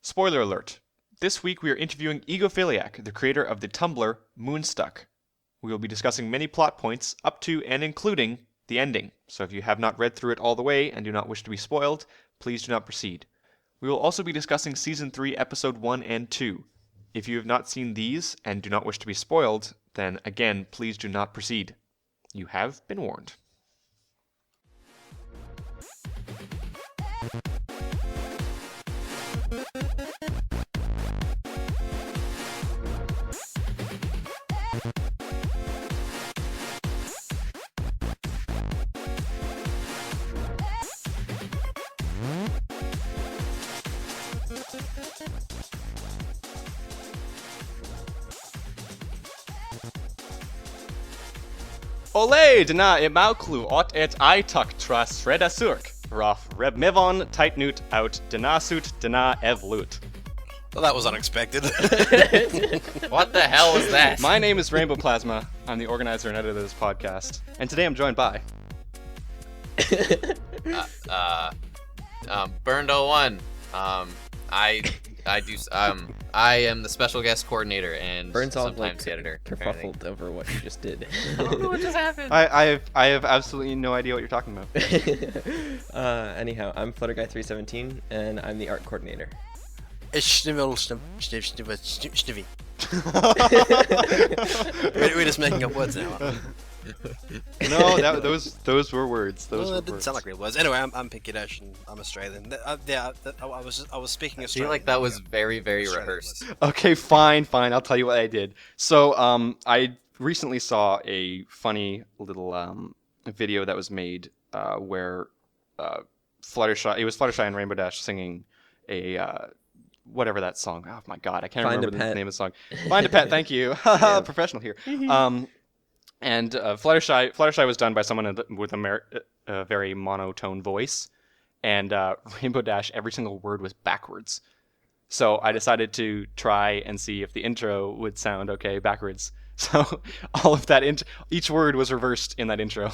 Spoiler alert. This week we are interviewing Egophiliac, the creator of the Tumblr Moonstuck. We will be discussing many plot points up to and including the ending, so if you have not read through it all the way and do not wish to be spoiled, please do not proceed. We will also be discussing Season 3, Episode 1 and 2. If you have not seen these and do not wish to be spoiled, then again, please do not proceed. You have been warned. Ole dna imauklu ot et aituk tras reda surk, rof reb mivon tightnut out dinasut dna evlut. Well, that was unexpected. What the hell was that? My name is Rainbow Plasma. I'm the organizer and editor of this podcast, and today I'm joined by Burned01. I am the special guest coordinator and Burns all sometimes the editor. kerfuffled over what you just did. I don't know what just happened. I have absolutely no idea what you're talking about. Anyhow, I'm Flutterguy317, and I'm the art coordinator. We're just making up words now. No, those were words. Those Well, were it didn't words. sound like real words. Anyway, I'm Pinky Dash and I'm Australian. I was speaking I Australian. feel like that was very, very Australian rehearsed. Okay, fine. I'll tell you what I did. So, I recently saw a funny little video that was made where Fluttershy, it was Fluttershy and Rainbow Dash singing a whatever that song. Oh my god, I can't Find a remember the Pet. name of the song. Find a Pet. Thank you. Professional here. And Fluttershy was done by someone with a very monotone voice, and Rainbow Dash, every single word was backwards. So I decided to try and see if the intro would sound okay backwards. So all of that, each word was reversed in that intro.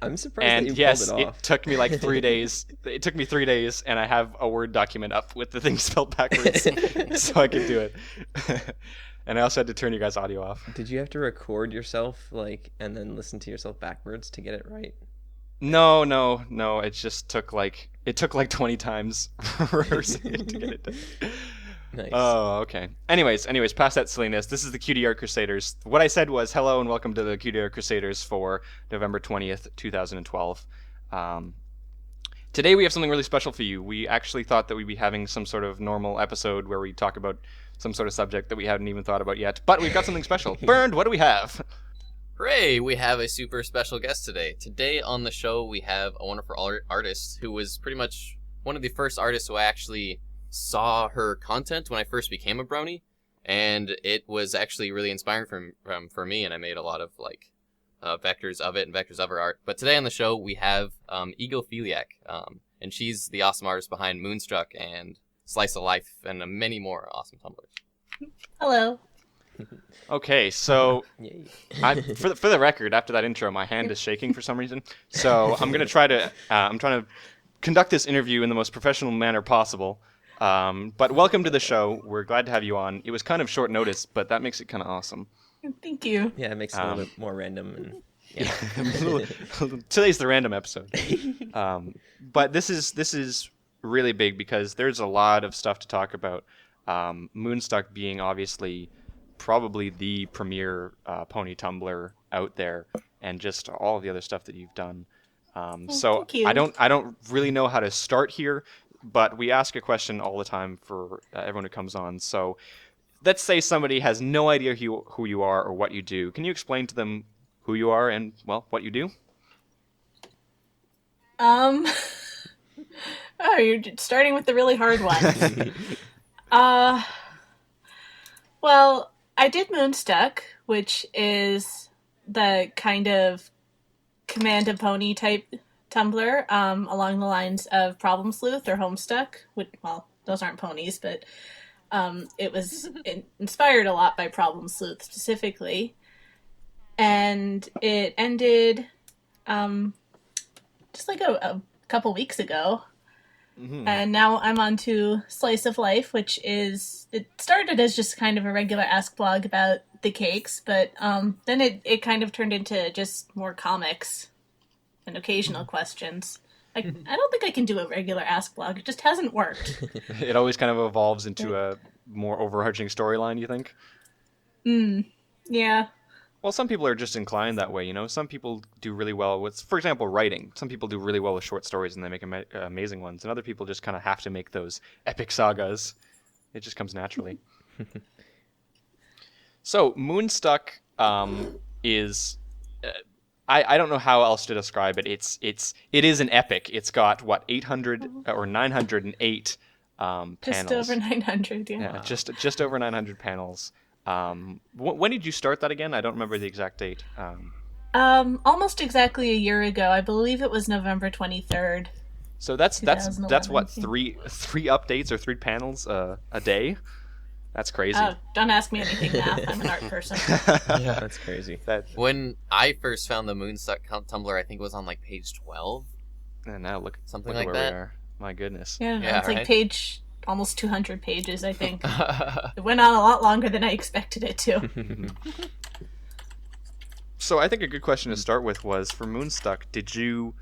I'm surprised And that you yes, pulled it it off. took me like 3 days. It took me 3 days, and I have a Word document up with the things spelled backwards, so I could do it. And I also had to turn you guys' audio off. Did you have to record yourself, and then listen to yourself backwards to get it right? No. It just took like 20 times rehearsing it to get it done. Nice. Oh, okay. Anyways, past that silliness, this is the Cutie Art Crusaders. What I said was hello and welcome to the Cutie Art Crusaders for November 20th, 2012. Today we have something really special for you. We actually thought that we'd be having some sort of normal episode where we talk about some sort of subject that we hadn't even thought about yet, but we've got something special. Burned, what do we have? Hooray! We have a super special guest today. Today on the show we have a wonderful artist who was pretty much one of the first artists who I actually saw her content when I first became a brony, and it was actually really inspiring for me, and I made a lot of vectors of it and vectors of her art. But today on the show we have Egophiliac, and she's the awesome artist behind Moonstruck and Slice of Life and many more awesome tumblrs. Hello. Okay, so Yay. for the record, after that intro, my hand is shaking for some reason. So I'm gonna try to I'm trying to conduct this interview in the most professional manner possible. But welcome to the show. We're glad to have you on. It was kind of short notice, but that makes it kind of awesome. Thank you. Yeah, it makes it a little bit more random. And Today's the random episode. But this is really big because there's a lot of stuff to talk about. Moonstuck being obviously probably the premier pony tumbler out there, and just all of the other stuff that you've done. So thank you. I don't really know how to start here, but we ask a question all the time for everyone who comes on. So let's say somebody has no idea who you are or what you do. Can you explain to them who you are and, well, what you do? Oh, you're starting with the really hard one. Well, I did Moonstuck, which is the kind of command a pony type Tumblr, along the lines of Problem Sleuth or Homestuck. Well, those aren't ponies, but it was inspired a lot by Problem Sleuth specifically. And it ended just like a couple weeks ago. And now I'm on to Slice of Life, which it started as just kind of a regular Ask blog about the cakes, but then it kind of turned into just more comics and occasional questions. I don't think I can do a regular Ask blog. It just hasn't worked. It always kind of evolves into a more overarching storyline, you think? Yeah. Well, some people are just inclined that way, you know? Some people do really well with, for example, writing. Some people do really well with short stories and they make amazing ones, and other people just kind of have to make those epic sagas. It just comes naturally. So, Moonstuck is... I don't know how else to describe it. It is an epic. It's got, 800 or 908 panels. Just over 900, yeah. Yeah, just over 900 panels. When did you start that again? I don't remember the exact date. Almost exactly a year ago. I believe it was November 23rd. So that's what 2011. three updates or 3 panels a day. That's crazy. Oh, don't ask me anything math. I'm an art person. Yeah, that's crazy. When I first found the Moonstuck Tumblr, I think it was on like page 12. And now look Something at like where that. we are. My goodness. Yeah, Yeah, it's right? like page almost 200 pages, I think. It went on a lot longer than I expected it to. So I think a good question to start with was for Moonstuck. Did you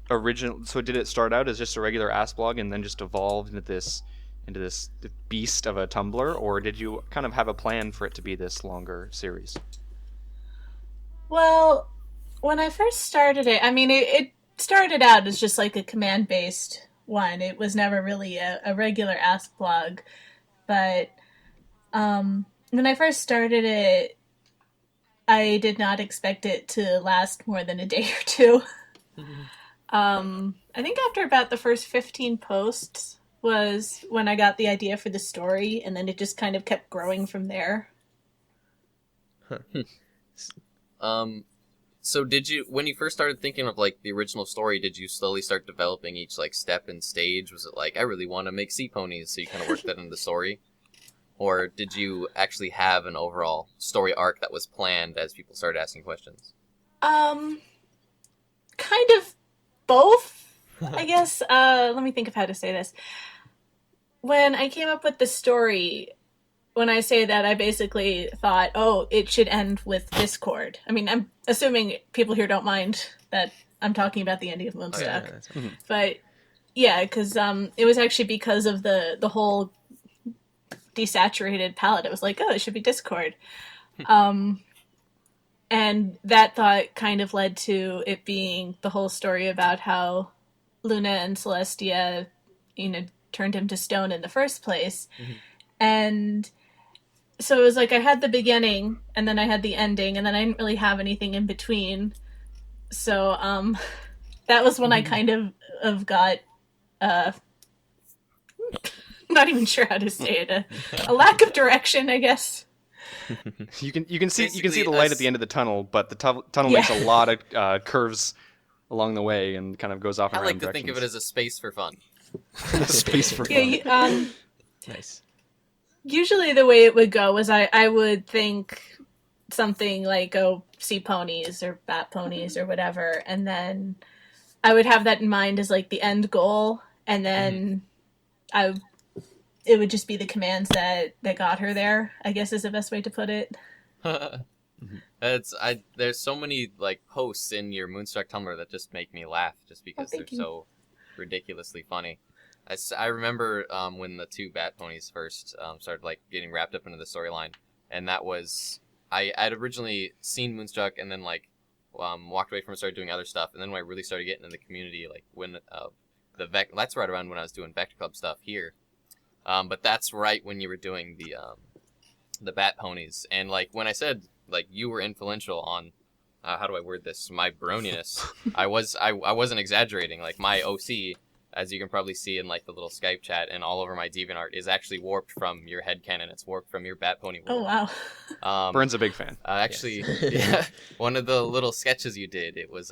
did it start out as just a regular Ask blog and then just evolve into this beast of a Tumblr, or did you kind of have a plan for it to be this longer series? Well, when I first started it, I mean, it started out as just like a command-based one. It was never really a regular Ask blog. But when I first started it, I did not expect it to last more than a day or two. I think after about the first 15 posts was when I got the idea for the story, and then it just kind of kept growing from there. So did you, when you first started thinking of like the original story, did you slowly start developing each like step and stage? Was it like, I really want to make sea ponies, so you kind of worked that into the story? Or did you actually have an overall story arc that was planned as people started asking questions? Kind of both, I guess. Let me think of how to say this. When I came up with the story, when I say that, I basically thought, oh, it should end with Discord. I mean, I'm assuming people here don't mind that I'm talking about the ending of Moonstuck. But yeah, because it was actually because of the whole desaturated palette. It was like, oh, it should be Discord. And that thought kind of led to it being the whole story about how Luna and Celestia, turned him to stone in the first place. And so it was like I had the beginning, and then I had the ending, and then I didn't really have anything in between. So that was when I kind of got not even sure how to say it, a lack of direction, I guess. You can see Basically, the light at the end of the tunnel, but the tunnel makes a lot of curves along the way and kind of goes off in I random like to think of it as a space for fun. space for fun. Yeah, Nice. usually the way it would go was I would think something like, oh, sea ponies or bat ponies or whatever, and then I would have that in mind as like the end goal, and then it would just be the commands that got her there, I guess is the best way to put it. There's so many like posts in your Moonstruck Tumblr that just make me laugh just because they're thank you. so ridiculously funny. I remember when the 2 bat ponies first started like getting wrapped up into the storyline, and that was I'd originally seen Moonstruck and then like walked away from it, started doing other stuff, and then when I really started getting in the community, like when that's right around when I was doing Vector Club stuff here. But that's right when you were doing the bat ponies, and like when I said like you were influential on how do I word this, my broniness. I wasn't exaggerating. Like my OC, as you can probably see in like the little Skype chat and all over my DeviantArt, is actually warped from your headcanon. It's warped from your bat pony world. Oh wow. Burn's a big fan. Actually, yeah, one of the little sketches you did, it was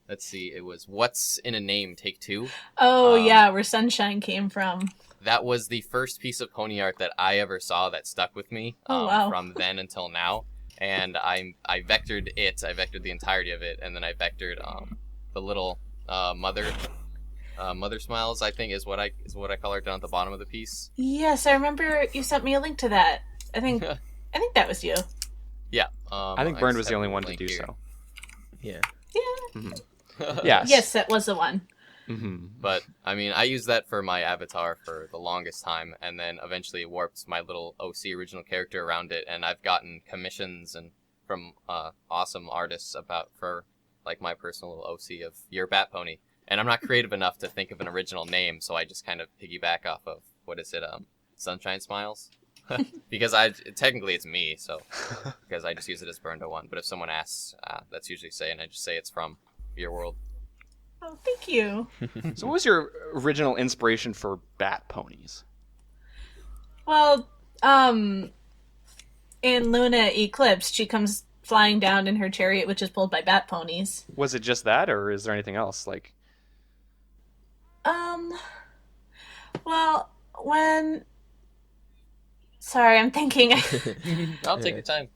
let's see, it was What's in a Name, Take 2. Oh yeah, where Sunshine came from. That was the first piece of pony art that I ever saw that stuck with me wow. from then until now. And I vectored it. I vectored the entirety of it, and then I vectored the little mother Mother Smiles, I think, is what I call her down at the bottom of the piece. Yes, I remember you sent me a link to that. I think that was you. Yeah. I think Burned was the only one to do here. so. Yeah. Yeah. Yes. Yes, that was the one. But I mean, I used that for my avatar for the longest time, and then eventually warped my little OC original character around it, and I've gotten commissions and from awesome artists for like my personal little OC of your Bat Pony. And I'm not creative enough to think of an original name, so I just kind of piggyback off of Sunshine Smiles, because technically it's me, so because I just use it as Burned 01. But if someone asks, that's usually and I just say it's from your world. Oh, thank you. So what was your original inspiration for Bat Ponies? Well, in Luna Eclipse, she comes flying down in her chariot, which is pulled by bat ponies. Was it just that, or is there anything else? Like, Well, Sorry, I'm thinking. I'll take your time.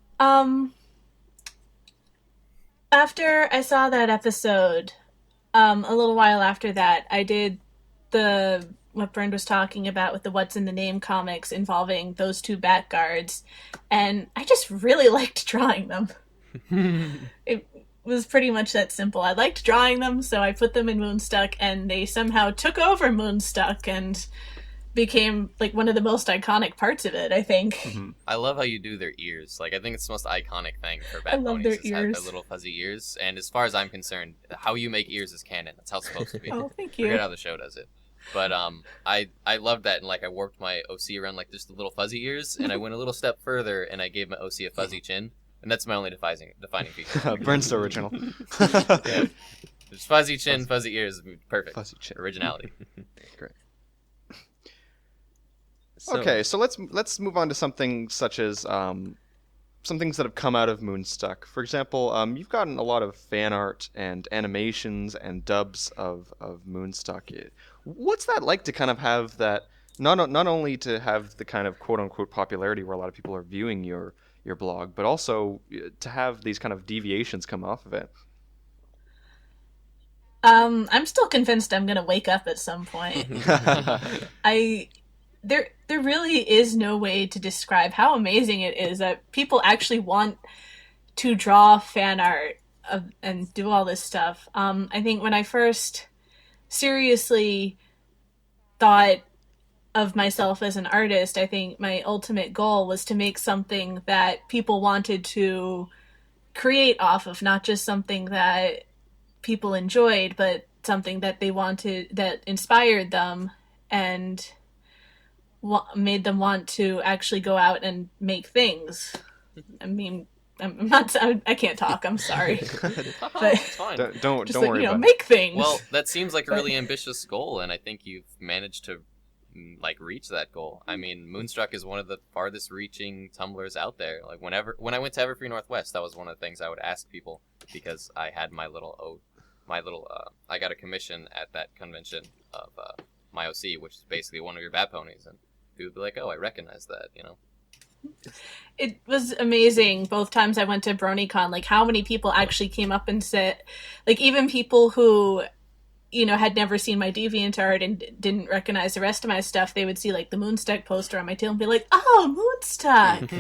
After I saw that episode, a little while after that, I did what Brent was talking about with the What's in the Name comics involving those two bat guards, and I just really liked drawing them. It was pretty much that simple. I liked drawing them, so I put them in Moonstuck, and they somehow took over Moonstuck and became like one of the most iconic parts of it, I think. I love how you do their ears. Like, I think it's the most iconic thing for bat I love ponies their is have ears. their little fuzzy ears. And as far as I'm concerned, how you make ears is canon. That's how it's supposed to be. Oh, thank Forget you. how the show does it. But I loved that, and like I worked my OC around like just the little fuzzy ears, and I went a little step further, and I gave my OC a fuzzy chin, and that's my only defining feature. Burn's the original. Yeah. Just fuzzy chin, fuzzy ears, perfect. Fuzzy chin. Originality. Great. So- Okay, so let's move on to something such as some things that have come out of Moonstuck. For example, you've gotten a lot of fan art and animations and dubs of Moonstuck. What's that like to kind of have that? Not only to have the kind of quote unquote popularity where a lot of people are viewing your blog, but also to have these kind of deviations come off of it. I'm still convinced I'm gonna wake up at some point. There really is no way to describe how amazing it is that people actually want to draw fan art and do all this stuff. I think when I first seriously thought of myself as an artist, I think my ultimate goal was to make something that people wanted to create off of, not just something that people enjoyed, but something that they wanted, that inspired them and made them want to actually go out and make things. I mean, I can't talk. I'm sorry, but It's fine. Don't just worry about it. make things. Well, that seems like a really ambitious goal, and I think you've managed to like reach that goal. I mean, Moonstruck is one of the farthest reaching tumblrs out there. Like when I went to EverFree Northwest, that was one of the things I would ask people, because I had I got a commission at that convention of my OC, which is basically one of your bat ponies, and people would be like, "Oh, I recognize that," you know. It was amazing both times I went to BronyCon, like how many people actually came up and said, like even people who, you know, had never seen my DeviantArt and didn't recognize the rest of my stuff, they would see like the Moonstuck poster on my tail and be like, "Oh, Moonstuck,"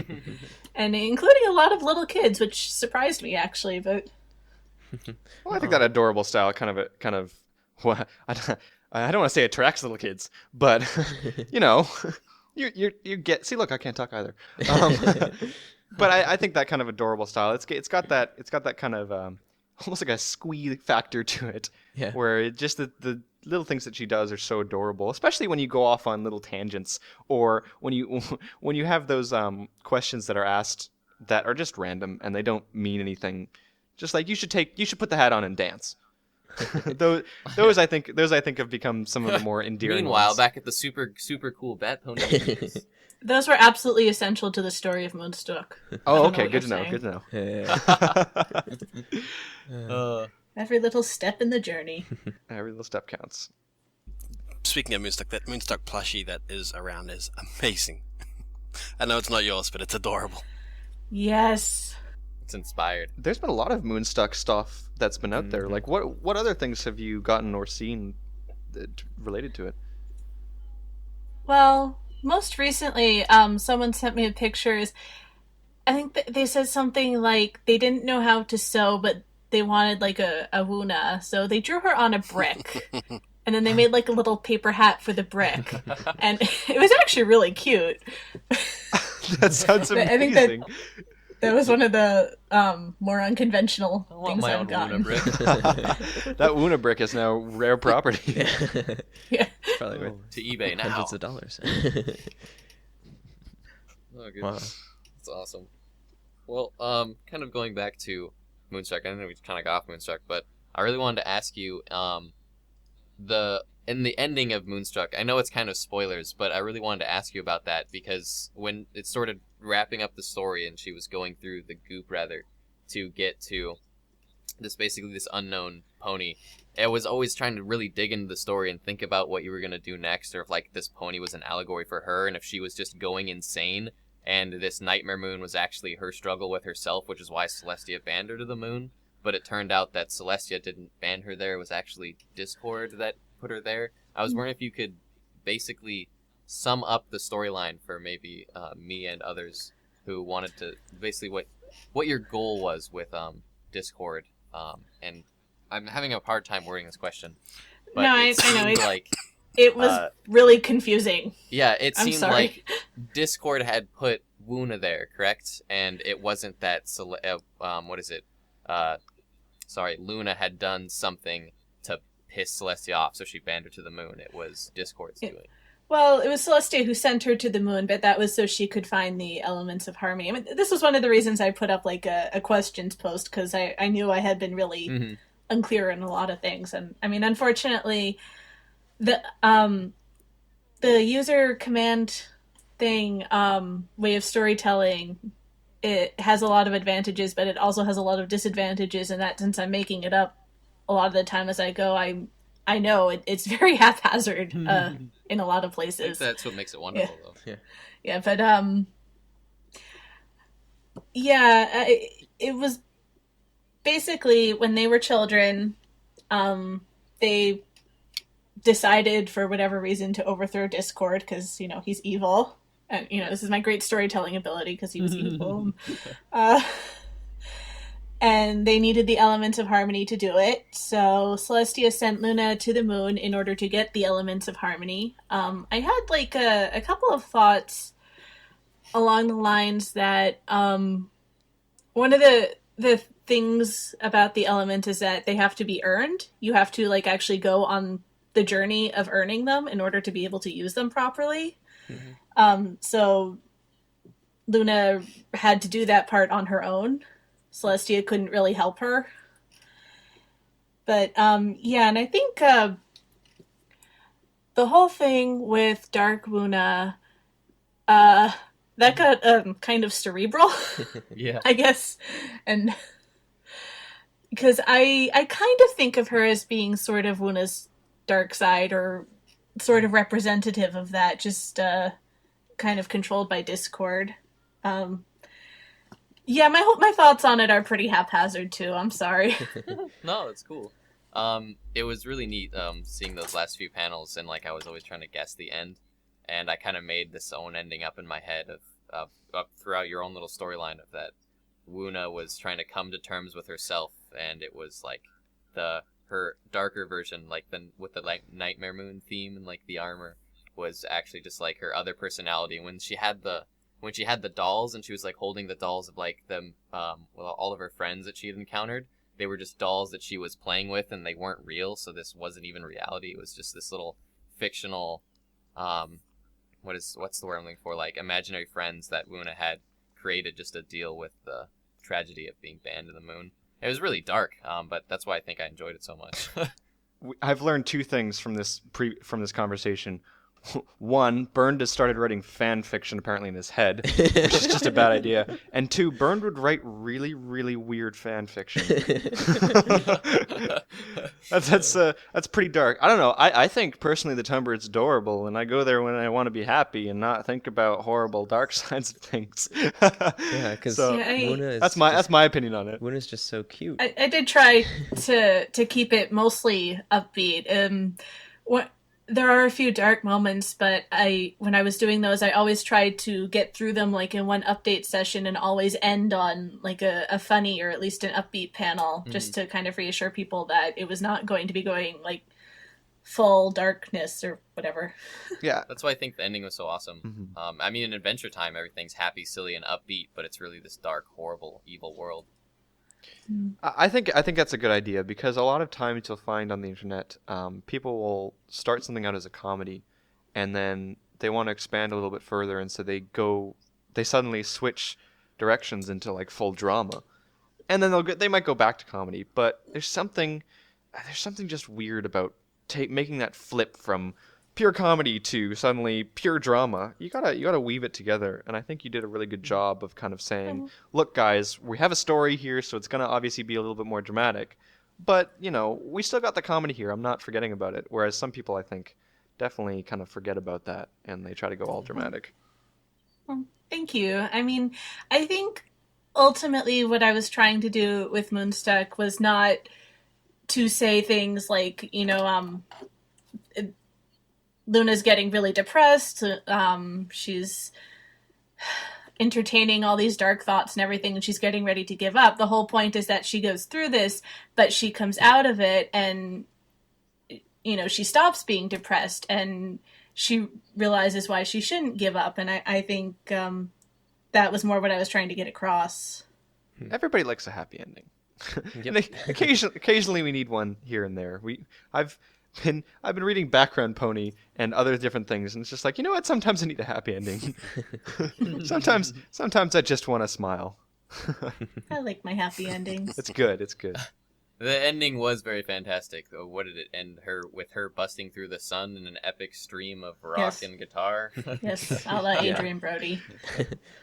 and including a lot of little kids, which surprised me actually. But Well, I think that adorable style kind of well, I don't want to say attracts little kids, but you know, you get, see, look, I can't talk either. But I think that kind of adorable style, it's got that kind of almost like a squee factor to it, Yeah. where it just the little things that she does are so adorable, especially when you go off on little tangents, or when you have those questions that are asked that are just random and they don't mean anything. Just like you should put the hat on and dance. those I think have become some of the more endearing Meanwhile, ones. back at the super cool bat pony images, those were absolutely essential to the story of Moonstuck. Oh, I okay, know good to what know. you're Good to know. Yeah. Every little step in the journey. Every little step counts. Speaking of Moonstuck, that Moonstuck plushie that is around is amazing. I know it's not yours, but it's adorable. Yes. it's inspired. There's been a lot of Moonstuck stuff that's been out there. Like, what other things have you gotten or seen related to it? Well, most recently, someone sent me a pictures. I think they said something like they didn't know how to sew, but they wanted like a Wuna, so they drew her on a brick, and then they made like a little paper hat for the brick, and it was actually really cute. That sounds But amazing. I think that was one of the more unconventional I want things my I've own gotten. Luna brick. That Una brick is now rare property. Yeah. Probably worth To eBay now. hundreds of dollars. Oh, good. Wow. That's awesome. Well, kind of going back to Moonstruck. I know we kind of got off Moonstruck, but I really wanted to ask you, in the ending of Moonstruck, I know it's kind of spoilers, but I really wanted to ask you about that because when it started wrapping up the story and she was going through the goop rather to get to this unknown pony, I was always trying to really dig into the story and think about what you were going to do next, or if like this pony was an allegory for her and if she was just going insane and this nightmare moon was actually her struggle with herself, which is why Celestia banned her to the moon. But it turned out that Celestia didn't ban her there. It was actually Discord that put her there. I was wondering if you could basically sum up the storyline for maybe me and others who wanted to basically what your goal was with Discord. And I'm having a hard time wording this question. But No, I know. seemed like It was really confusing. yeah, it I'm seemed sorry. like Discord had put Wuna there, correct? And it wasn't that Luna had done something to piss Celestia off, so she banned her to the moon. It was Discord's doing. Well, it was Celestia who sent her to the moon, but that was so she could find the elements of harmony. I mean, this was one of the reasons I put up like a questions post, because I knew I had been really unclear in a lot of things. And I mean, unfortunately, the user command thing way of storytelling, it has a lot of advantages, but it also has a lot of disadvantages, and that since I'm making it up a lot of the time as I go, I know it's very haphazard in a lot of I think places. that's what makes it wonderful, though. Yeah, but it was basically when they were children, they decided for whatever reason to overthrow Discord because he's evil, and this is my great storytelling ability because he was evil. And they needed the elements of harmony to do it. So Celestia sent Luna to the moon in order to get the elements of harmony. I had like a couple of thoughts along the lines that one of the things about the element is that they have to be earned. You have to like actually go on the journey of earning them in order to be able to use them properly. So Luna had to do that part on her own. Celestia couldn't really help her. But, and I think the whole thing with Dark Wuna, that got kind of cerebral, Yeah. I guess. And because I kind of think of her as being sort of Wuna's dark side, or sort of representative of that, just kind of controlled by Discord. Yeah, my thoughts on it are pretty haphazard too. I'm sorry. No, it's cool. It was really neat seeing those last few panels, and like I was always trying to guess the end, and I kind of made this own ending up in my head of throughout your own little storyline of that Wuna was trying to come to terms with herself, and it was like her darker version, like with the like Nightmare Moon theme and like the armor, was actually just like her other personality. When she had the dolls and she was like holding the dolls of like them, all of her friends that she had encountered, they were just dolls that she was playing with and they weren't real. So this wasn't even reality. It was just this little fictional, what's the word I'm looking for? Like imaginary friends that Wuna had created just to deal with the tragedy of being banned to the moon. It was really dark, but that's why I think I enjoyed it so much. I've learned two things from this conversation. One, Bernd has started writing fan fiction apparently in his head, which is just a bad idea. And two, Bernd would write really, really weird fan fiction. That's pretty dark. I don't know. I think personally the Tumblr is adorable, and I go there when I want to be happy and not think about horrible dark sides of things. Yeah, because Yeah, that's my opinion on it. Wuna's just so cute. I did try to keep it mostly upbeat. what there are a few dark moments, but when I was doing those, I always tried to get through them like in one update session and always end on like a funny or at least an upbeat panel, just to kind of reassure people that it was not going to be going like full darkness or whatever. Yeah. That's why I think the ending was so awesome. I mean, in Adventure Time, everything's happy, silly, and upbeat, but it's really this dark, horrible, evil world. I think that's a good idea, because a lot of times you'll find on the internet, people will start something out as a comedy, and then they want to expand a little bit further, and so they suddenly switch directions into like full drama, and then they might go back to comedy. But there's something just weird about making that flip from pure comedy to suddenly pure drama. You gotta weave it together, and I think you did a really good job of kind of saying, look guys, we have a story here, so it's gonna obviously be a little bit more dramatic, but we still got the comedy here. I'm not forgetting about it, whereas some people, I think, definitely kind of forget about that and they try to go all dramatic. Well, thank you. I mean, I think ultimately what I was trying to do with Moonstuck was not to say things like, Luna's getting really depressed. She's entertaining all these dark thoughts and everything, and she's getting ready to give up. The whole point is that she goes through this, but she comes out of it, and she stops being depressed, and she realizes why she shouldn't give up. And I think that was more what I was trying to get across. Everybody likes a happy ending. Yep. Occasionally we need one here and there. I've been reading Background Pony and other different things, and it's just like, you know what? Sometimes I need a happy ending. sometimes I just want to smile. I like my happy endings. It's good. It's good. The ending was very fantastic. What did it end with her busting through the sun in an epic stream of rock Yes. and guitar? Yes, a la Adrian Brody.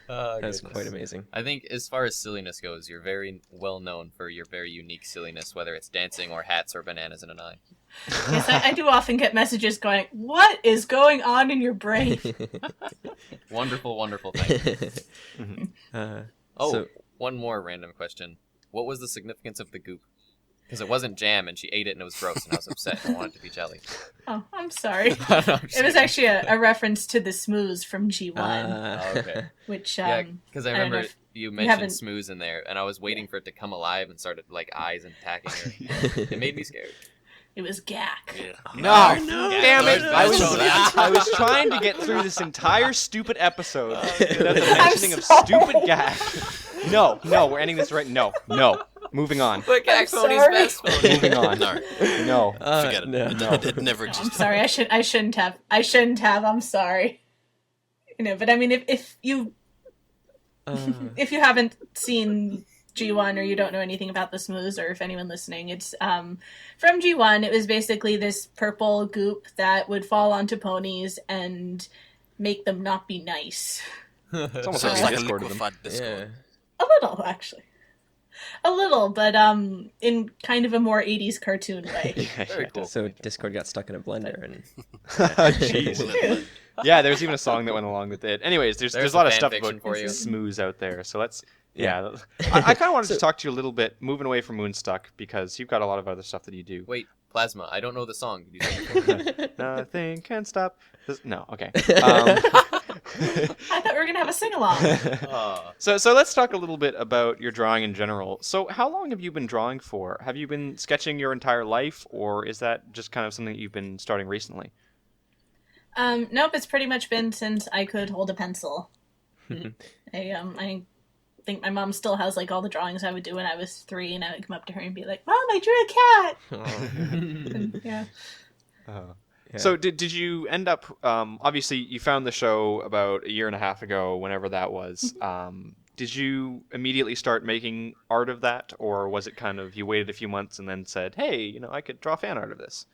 That's quite amazing. I think as far as silliness goes, you're very well known for your very unique silliness, whether it's dancing or hats or bananas in an eye. Yes, I do often get messages going, "What is going on in your brain?" Wonderful, wonderful thing. One more random question. What was the significance of the goop? Because it wasn't jam, and she ate it, and it was gross, and I was upset. I wanted it to be jelly. Oh, I'm sorry. No, I'm just It was kidding. actually a reference to the smooze from G1, Oh, okay. which Yeah, because I I don't know remember if you haven't- mentioned smooze in there, and I was waiting for it to come alive and started like eyes and attacking her. It made me scared. it was gack. Yeah. No, no. damn it! No, I no. was trying to get through this entire stupid episode without the I'm mentioning of sorry. stupid gag. No, we're ending this right. No, moving on. But I'm Gag Pony's sorry. best pony. Moving on. No, No. forget it. no. It never I'm existed. sorry. I shouldn't have. I'm sorry. But I mean, if you haven't seen G1 or you don't know anything about the smooze, or if anyone listening, it's from G1. It was basically this purple goop that would fall onto ponies and make them not be nice. It's almost So it's like like a Discord of them. liquefied Discord. Yeah. A little, actually. A little, but in kind of a more 80s cartoon way. Very cool. So Discord got stuck in a blender, and Jeez. Yeah, there's even a song that went along with it. Anyways, there's There's a lot of fan stuff fiction about for you. smooze out there. So let's I kind of wanted to talk to you a little bit, moving away from Moonstuck, because you've got a lot of other stuff that you do. Wait, Plasma, I don't know the song. Could you sing it for me? Nothing can stop this. No, okay. I thought we were going to have a sing-along. So let's talk a little bit about your drawing in general. So how long have you been drawing for? Have you been sketching your entire life, or is that just kind of something that you've been starting recently? Nope, it's pretty much been since I could hold a pencil. I think my mom still has like all the drawings I would do when I was 3, and I would come up to her and be like, "Mom, I drew a cat." And, yeah. So did you end up? Obviously, you found the show about a year and a half ago, whenever that was. Did you immediately start making art of that, or was it kind of you waited a few months and then said, "Hey, I could draw fan art of this"?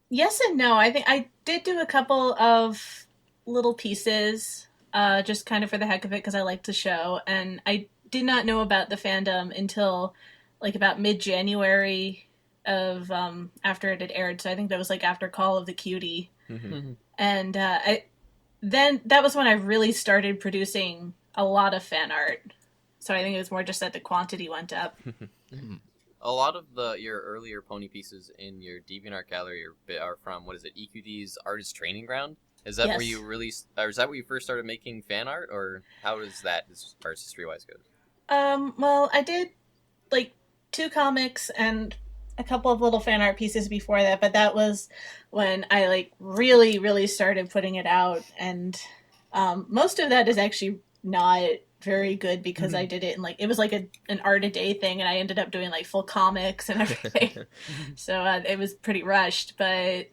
Yes and no. I think I did do a couple of little pieces, just kind of for the heck of it, because I liked the show, and I did not know about the fandom until like about mid-January of after it had aired. So I think that was like after Call of the Cutie, and then that was when I really started producing a lot of fan art. So I think it was more just that the quantity went up. A lot of your earlier pony pieces in your DeviantArt gallery are from, what is it, EQD's Artist Training Ground? Is that where Yes. you released, or is that where you first started making fan art, or how does that, as far as history-wise goes? Well, I did like 2 comics and a couple of little fan art pieces before that, but that was when I like really, really started putting it out, and most of that is actually not very good because I did it in like it was like an art a day thing, and I ended up doing like full comics and everything. So it was pretty rushed, but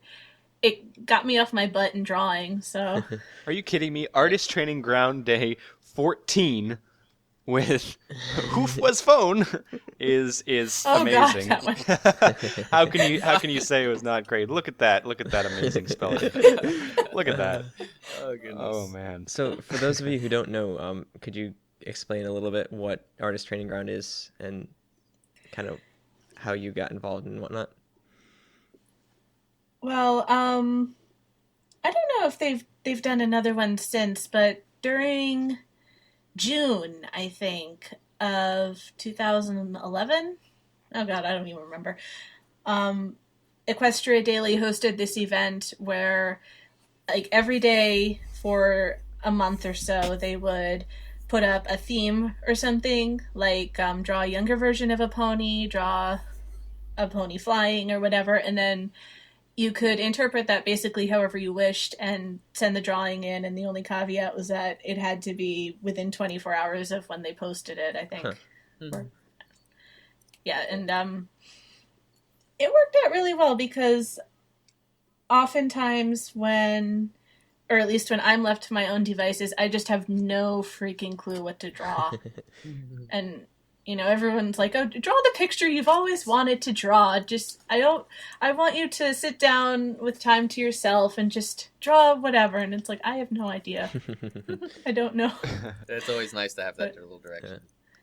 it got me off my butt in drawing. So Are you kidding me? Artist Training Ground Day 14 with Hoof was phone is Oh, God, amazing. that how can you say it was not great? Look at that amazing spelling. Look at that. Oh, goodness. Oh man. So for those of you who don't know, could you explain a little bit what Artist Training Ground is and kind of how you got involved and whatnot? well, I don't know if they've done another one since, but during June, I think, of 2011. Oh God, I don't even remember. Equestria Daily hosted this event where, like, every day for a month or so, they would put up a theme or something, like draw a younger version of a pony, draw a pony flying or whatever, and then you could interpret that basically however you wished and send the drawing in, and the only caveat was that it had to be within 24 hours of when they posted it, I think. Or, yeah, and it worked out really well because oftentimes when, or at least when I'm left to my own devices, I just have no freaking clue what to draw. And you know, everyone's like, "Oh, draw the picture you've always wanted to draw." I want you to sit down with time to yourself and just draw whatever. And it's like, I have no idea. I don't know. It's always nice to have that little direction.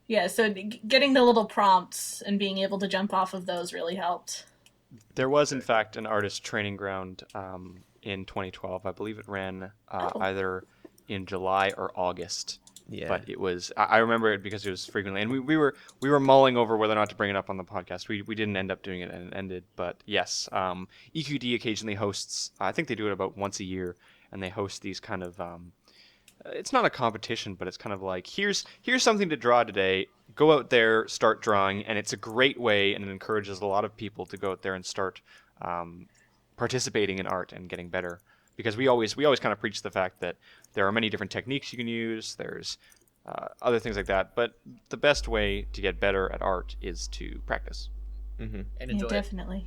Yeah, so getting the little prompts and being able to jump off of those really helped. There was, in fact, an Artist Training Ground in 2012. I believe it ran either in July or August. Yeah. But it was, I remember it because it was frequently, and we were mulling over whether or not to bring it up on the podcast. We didn't end up doing it, and it ended. But yes, EQD occasionally hosts, I think they do it about once a year, and they host these kind of, it's not a competition, but it's kind of like, here's something to draw today. Go out there, start drawing, and it's a great way, and it encourages a lot of people to go out there and start participating in art and getting better. Because we always kind of preach the fact that there are many different techniques you can use. There's other things like that, but the best way to get better at art is to practice. Mm-hmm. And Yeah, enjoy it. definitely.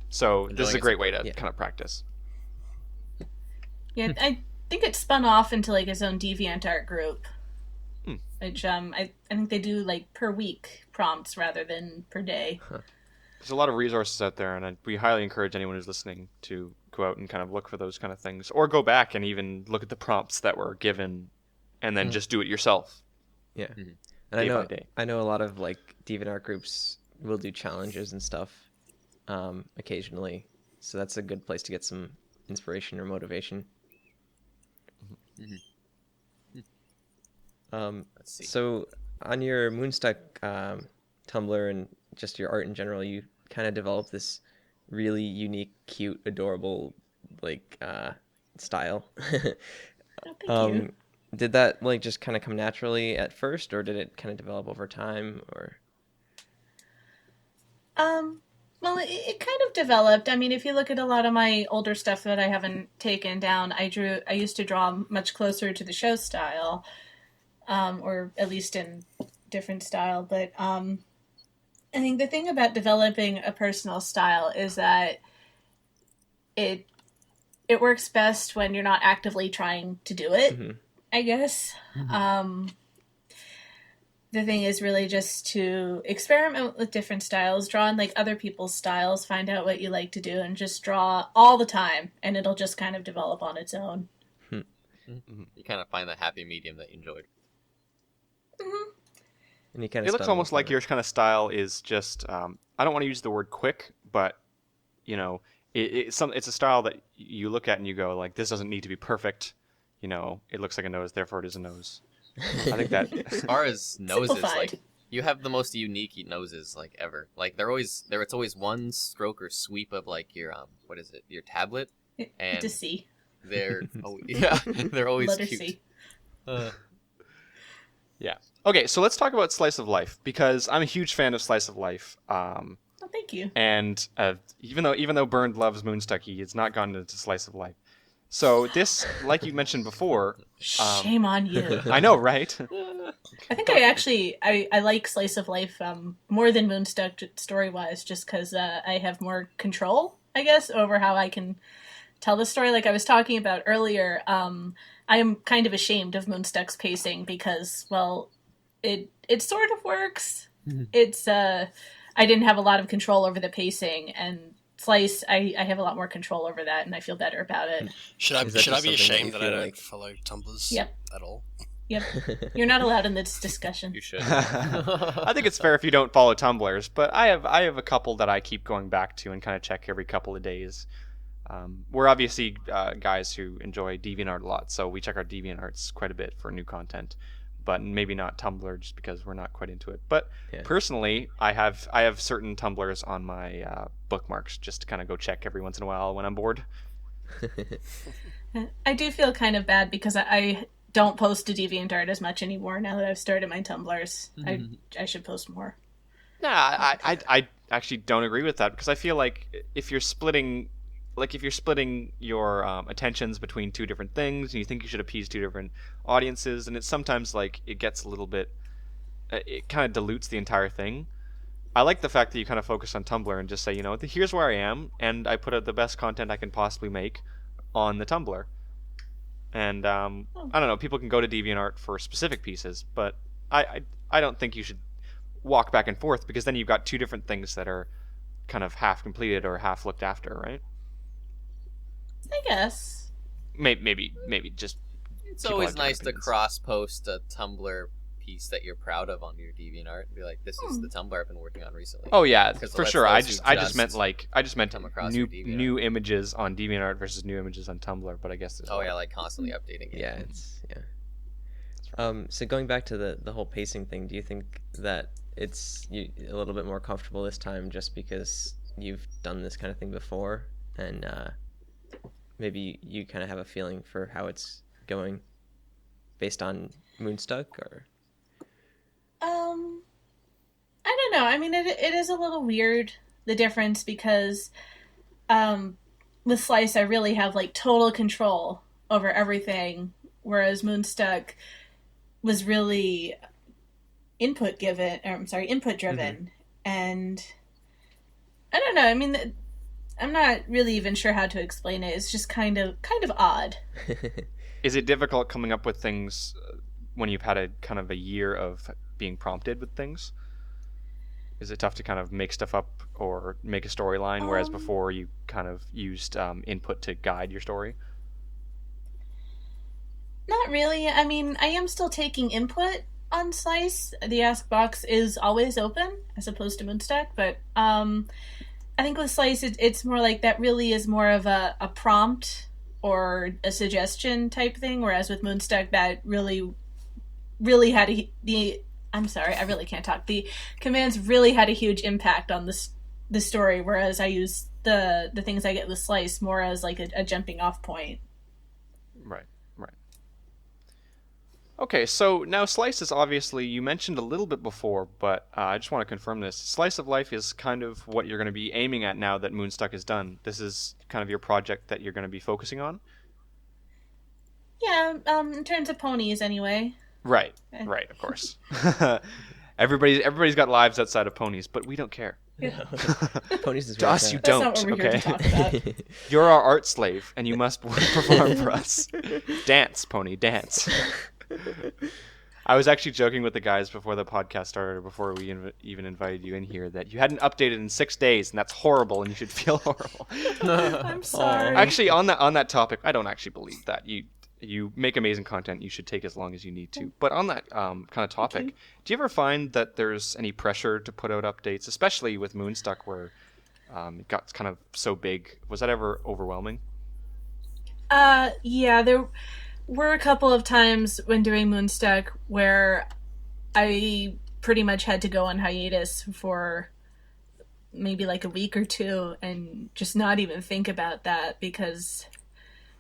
So this is Enjoying a it's great way to Yeah. kind of practice. Yeah, I think it spun off into like its own DeviantArt group, which I think they do like per week prompts rather than per day. There's a lot of resources out there, and we highly encourage anyone who's listening to go out and kind of look for those kind of things, or go back and even look at the prompts that were given, and then just do it yourself. Yeah. Mhm. And Day by day. I know a lot of like DeviantArt groups will do challenges and stuff occasionally. So that's a good place to get some inspiration or motivation. Let's see. So on your Moonstuck Tumblr and just your art in general, you kind of developed this really unique, cute, adorable like style. Oh, thank you. Did that like just kind of come naturally at first, or did it kind of develop over time, or? Well, it kind of developed. I mean, if you look at a lot of my older stuff that I haven't taken down, I used to draw much closer to the show style, or at least in different style. But I think the thing about developing a personal style is that it works best when you're not actively trying to do it, I guess. The thing is really just to experiment with different styles, draw in like other people's styles, find out what you like to do, and just draw all the time, and it'll just kind of develop on its own. You kind of find the happy medium that you enjoyed. And you kind It looks almost like your kind of style is just, I don't want to use the word quick, but, you know, it's a style that you look at and you go, like, this doesn't need to be perfect. You know, it looks like a nose, therefore it is a nose. I think that As far as noses, Simplified. like You have the most unique noses like ever. Like they're always there. It's always one stroke or sweep of like your what is it? Your tablet. And to C. they're they're always Letter cute. C. Yeah. Okay, so let's talk about Slice of Life because I'm a huge fan of Slice of Life. Oh, thank you. And even though Bernd loves Moonstuck, he has not gone into Slice of Life. So this, like you mentioned before, Shame on you. I know, right? I think I like Slice of Life more than Moonstuck story-wise, just because I have more control, I guess, over how I can tell the story. Like I was talking about earlier, I am kind of ashamed of Moonstuck's pacing because, well, it sort of works. It's I didn't have a lot of control over the pacing, and Slice, I have a lot more control over that, and I feel better about it. Should I Is that just be something ashamed that that you I feel don't like- follow tumblrs Yep. at all? Yep. You're not allowed in this discussion. You should. I think it's fair if you don't follow tumblrs, but I have a couple that I keep going back to and kind of check every couple of days. We're obviously guys who enjoy DeviantArt a lot, so we check our DeviantArts quite a bit for new content, but maybe not Tumblr just because we're not quite into it. But Yeah. personally, I have certain Tumblrs on my bookmarks just to kind of go check every once in a while when I'm bored. I do feel kind of bad because I don't post to DeviantArt as much anymore now that I've started my Tumblrs. I should post more. Nah, I actually don't agree with that because I feel like if you're splitting your attentions between two different things and you think you should appease two different audiences, and it's sometimes like it gets a little bit, it kind of dilutes the entire thing. I like the fact that you kind of focus on Tumblr and just say, you know, here's where I am, and I put out the best content I can possibly make on the Tumblr. And I don't know, people can go to DeviantArt for specific pieces, but I don't think you should walk back and forth because then you've got two different things that are kind of half completed or half looked after, right? I guess. Maybe just It's people always have nice different to opinions. cross-post a Tumblr piece that you're proud of on your DeviantArt and be like, "This is the Tumblr I've been working on recently." Oh yeah, Because for lets sure. those who I just meant come across new your DeviantArt. new images on DeviantArt versus new images on Tumblr. But I guess there's a Oh lot. yeah, like constantly updating it. Yeah, it's so going back to the whole pacing thing, do you think that it's a little bit more comfortable this time just because you've done this kind of thing before, and maybe you kind of have a feeling for how it's going based on Moonstuck, or I don't know. I mean, it is a little weird, the difference, because with Slice, I really have like total control over everything, whereas Moonstuck was really input driven, and I don't know. I mean, I'm not really even sure how to explain it. It's just kind of odd. Is it difficult coming up with things when you've had a kind of a year of being prompted with things? Is it tough to kind of make stuff up or make a storyline, whereas before you kind of used input to guide your story? Not really. I mean, I am still taking input on Slice. The ask box is always open, as opposed to Moonstuck, but I think with Slice, it's more like that really is more of a prompt or a suggestion type thing, whereas with Moonstuck, that really had I'm sorry, I really can't talk. The commands really had a huge impact on the story, whereas I use the things I get with Slice more as like a jumping off point. Right. Okay, so now Slice is obviously, you mentioned a little bit before, but I just want to confirm this. Slice of Life is kind of what you're going to be aiming at now that Moonstuck is done. This is kind of your project that you're going to be focusing on? Yeah, in terms of ponies, anyway. Right, of course. Everybody's got lives outside of ponies, but we don't care. Ponies is To where us, it's you at. That's don't, not what we're here to okay? talk about. You're our art slave, and you must perform for us. Dance, pony, dance. I was actually joking with the guys before the podcast started, or before we even invited you in here, that you hadn't updated in 6 days, and that's horrible, and you should feel horrible. I'm sorry. Actually, on that topic, I don't actually believe that. You make amazing content. You should take as long as you need to. But on that kind of topic, do you ever find that there's any pressure to put out updates, especially with Moonstuck, where it got kind of so big? Was that ever overwhelming? Yeah, there were a couple of times when doing Moonstuck where I pretty much had to go on hiatus for maybe like a week or two and just not even think about that, because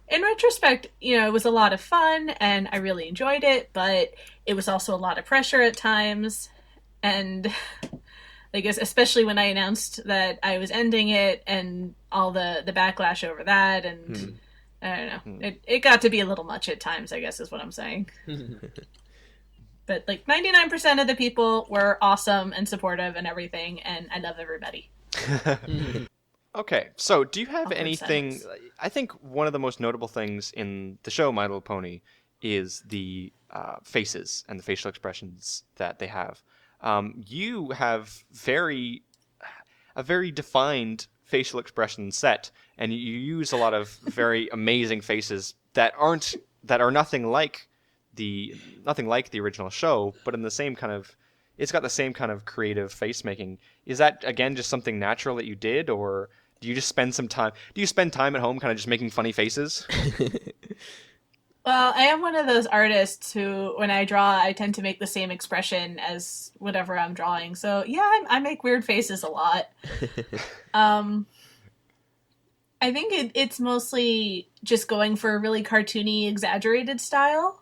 in retrospect, it was a lot of fun and I really enjoyed it, but it was also a lot of pressure at times. And I guess especially when I announced that I was ending it and all the backlash over that, and I don't know, it got to be a little much at times, I guess is what I'm saying. But like 99% of the people were awesome and supportive and everything, and I love everybody. Okay, so do you have Awkward anything? silence. I think one of the most notable things in the show My Little Pony is the faces and the facial expressions that they have. You have a very defined facial expression set, and you use a lot of very amazing faces that are nothing like the original show, but in the same kind of, it's got the same kind of creative face making. Is that again just something natural that you did, or do you just spend some time? Do you spend time at home kind of just making funny faces? Well, I am one of those artists who, when I draw, I tend to make the same expression as whatever I'm drawing. So yeah, I make weird faces a lot. I think it's mostly just going for a really cartoony, exaggerated style.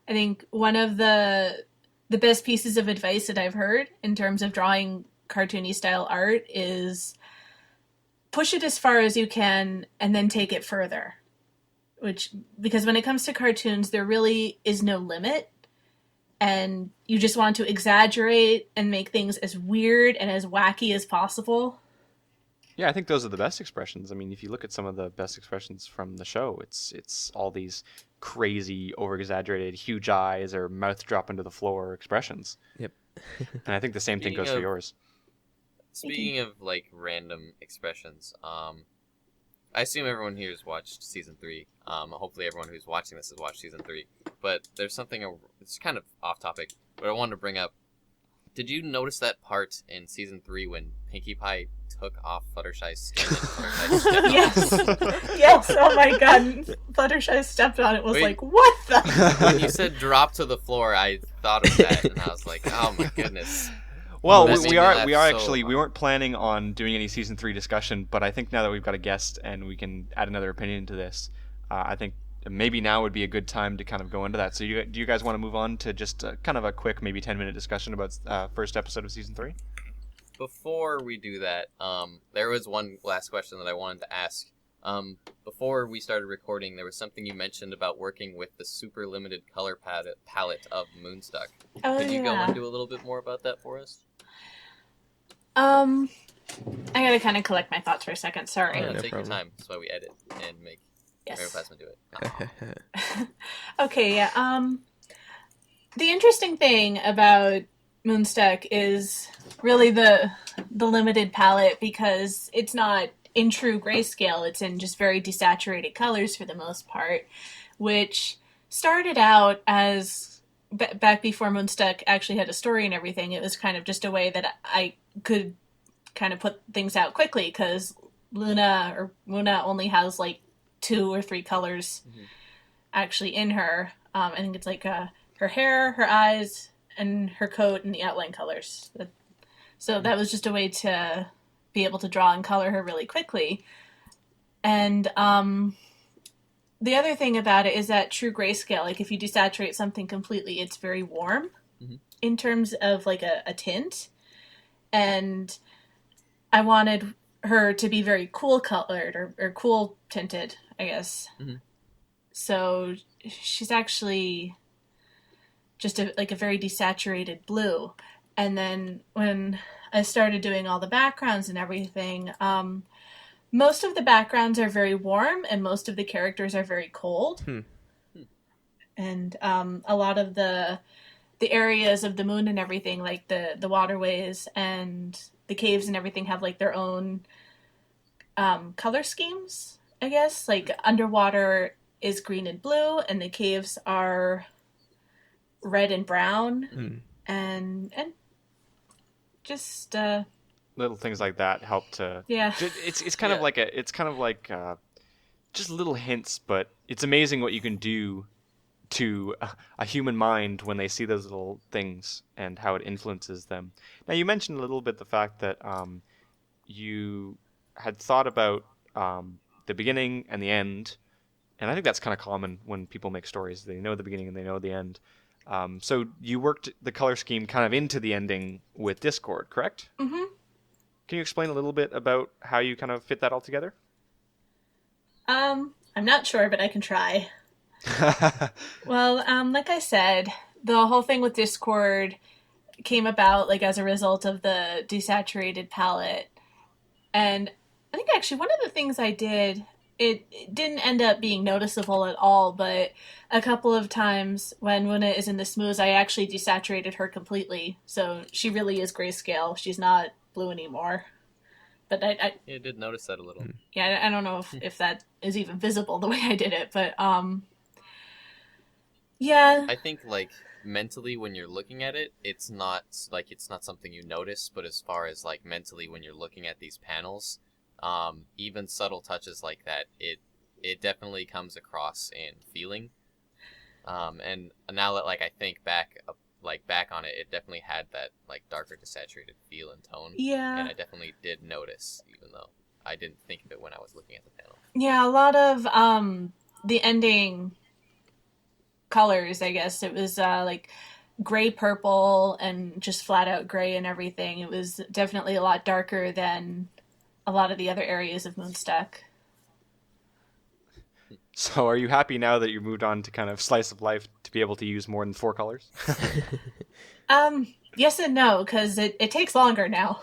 I think one of the best pieces of advice that I've heard in terms of drawing cartoony style art is push it as far as you can and then take it further. Because when it comes to cartoons, there really is no limit, and you just want to exaggerate and make things as weird and as wacky as possible. Yeah, I think those are the best expressions. I mean, if you look at some of the best expressions from the show, it's all these crazy, over-exaggerated, huge eyes or mouth drop into the floor expressions. Yep. And I think the same thing goes for yours. Speaking of like random expressions, I assume everyone here has watched season 3. Hopefully everyone who's watching this has watched season 3. But there's something, it's kind of off topic, but I wanted to bring up. Did you notice that part in season 3 when Pinkie Pie took off Fluttershy's skin? And Fluttershy Yes. Yes. Oh my god. Fluttershy stepped on it. Was Wait. like, what the? when you said drop to the floor, I thought of that, and I was like, oh my goodness. Well, That we made me are laugh we are so actually we hard. weren't planning on doing any season 3 discussion, but I think now that we've got a guest and we can add another opinion to this, I think maybe now would be a good time to kind of go into that. So do you guys want to move on to just kind of a quick, maybe 10-minute discussion about first episode of season 3? Before we do that, there was one last question that I wanted to ask. Before we started recording, there was something you mentioned about working with the super limited color palette of Moonstuck. Oh, Could you go yeah. into a little bit more about that for us? I gotta kind of collect my thoughts for a second. Sorry. Yeah, no take problem. your time. That's why we edit and make Yes. Plasma do it. Okay, yeah. The interesting thing about Moonstuck is really the limited palette, because it's not in true grayscale. It's in just very desaturated colors for the most part, which started out as back before Moonstuck actually had a story and everything. It was kind of just a way that I could kind of put things out quickly, because Luna only has like 2 or 3 colors actually in her. I think it's like her hair, her eyes, and her coat, and the outline colors. So that was just a way to be able to draw and color her really quickly. And the other thing about it is that true grayscale, like if you desaturate something completely, it's very warm in terms of like a tint. And I wanted her to be very cool colored or cool tinted, I guess. So she's actually just a very desaturated blue. And then when I started doing all the backgrounds and everything, most of the backgrounds are very warm and most of the characters are very cold. And a lot of the areas of the moon and everything, like the waterways and the caves and everything, have like their own color schemes, I guess. Like underwater is green and blue, and the caves are red and brown, and just Little things like that help to. yeah. It's kind of like just little hints, but it's amazing what you can do to a human mind when they see those little things and how it influences them. Now, you mentioned a little bit the fact that you had thought about the beginning and the end, and I think that's kind of common when people make stories. They know the beginning and they know the end. So you worked the color scheme kind of into the ending with Discord, correct? Mm-hmm. Can you explain a little bit about how you kind of fit that all together? I'm not sure, but I can try. Well, like I said, the whole thing with Discord came about like as a result of the desaturated palette. And I think actually one of the things I did, it didn't end up being noticeable at all, but a couple of times when Wuna is in the smooths, I actually desaturated her completely. So she really is grayscale. She's not blue anymore. But I did notice that a little. yeah, I don't know if that is even visible the way I did it, but yeah. I think like mentally when you're looking at it, it's not something you notice, but as far as like mentally when you're looking at these panels, even subtle touches like that, it definitely comes across in feeling. And now that like I think back on it, it definitely had that like darker desaturated feel and tone. Yeah. And I definitely did notice, even though I didn't think of it when I was looking at the panel. Yeah, a lot of the ending colors, I guess. It was like gray purple and just flat out gray and everything. It was definitely a lot darker than a lot of the other areas of Moonstuck. So are you happy now that you moved on to kind of slice of life to be able to use more than 4 colors? Yes and no, because it takes longer now.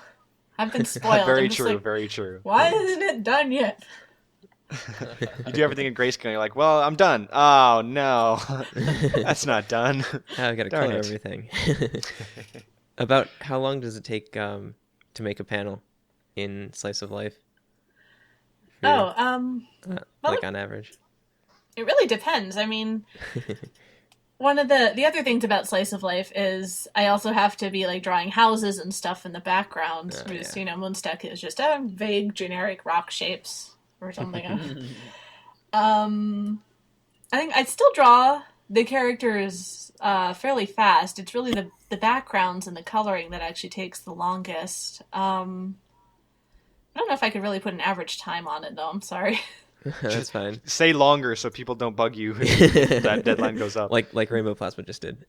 I've been spoiled. Very I'm just true, like, very true. why isn't it done yet? You do everything in grayscale, you're like, well, I'm done. Oh, no. That's not done. Now I've got to Darn color it. everything. About how long does it take to make a panel in Slice of Life? For you? Well, like on average? it really depends. I mean, one of the other things about Slice of Life is I also have to be like drawing houses and stuff in the background. Oh, Whereas, yeah. Moonstuck is just vague generic rock shapes or something. I think I'd still draw the characters fairly fast. It's really the backgrounds and the coloring that actually takes the longest. I don't know if I could really put an average time on it, though. I'm sorry. That's fine. Say longer so people don't bug you if that deadline goes up. Like Rainbow Plasma just did.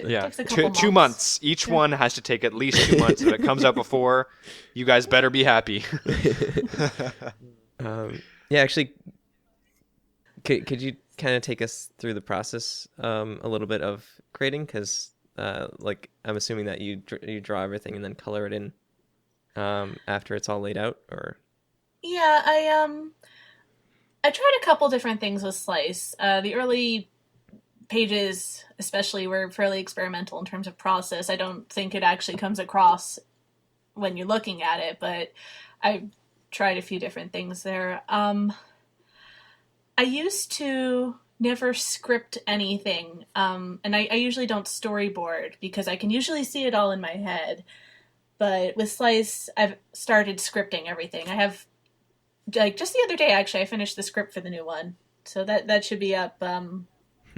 Yeah, Takes a couple 2 months. Each one has to take at least 2 months. If it comes out before, you guys better be happy. Yeah, actually, could you kind of take us through the process a little bit of creating? Because like I'm assuming that you draw everything and then color it in after it's all laid out, or Yeah, I tried a couple different things with Slice. The early pages, especially, were fairly experimental in terms of process. I don't think it actually comes across when you're looking at it, but I tried a few different things there. I used to never script anything, and I usually don't storyboard because I can usually see it all in my head. But with Slice, I've started scripting everything. I have, like, just the other day, actually, I finished the script for the new one. So that should be up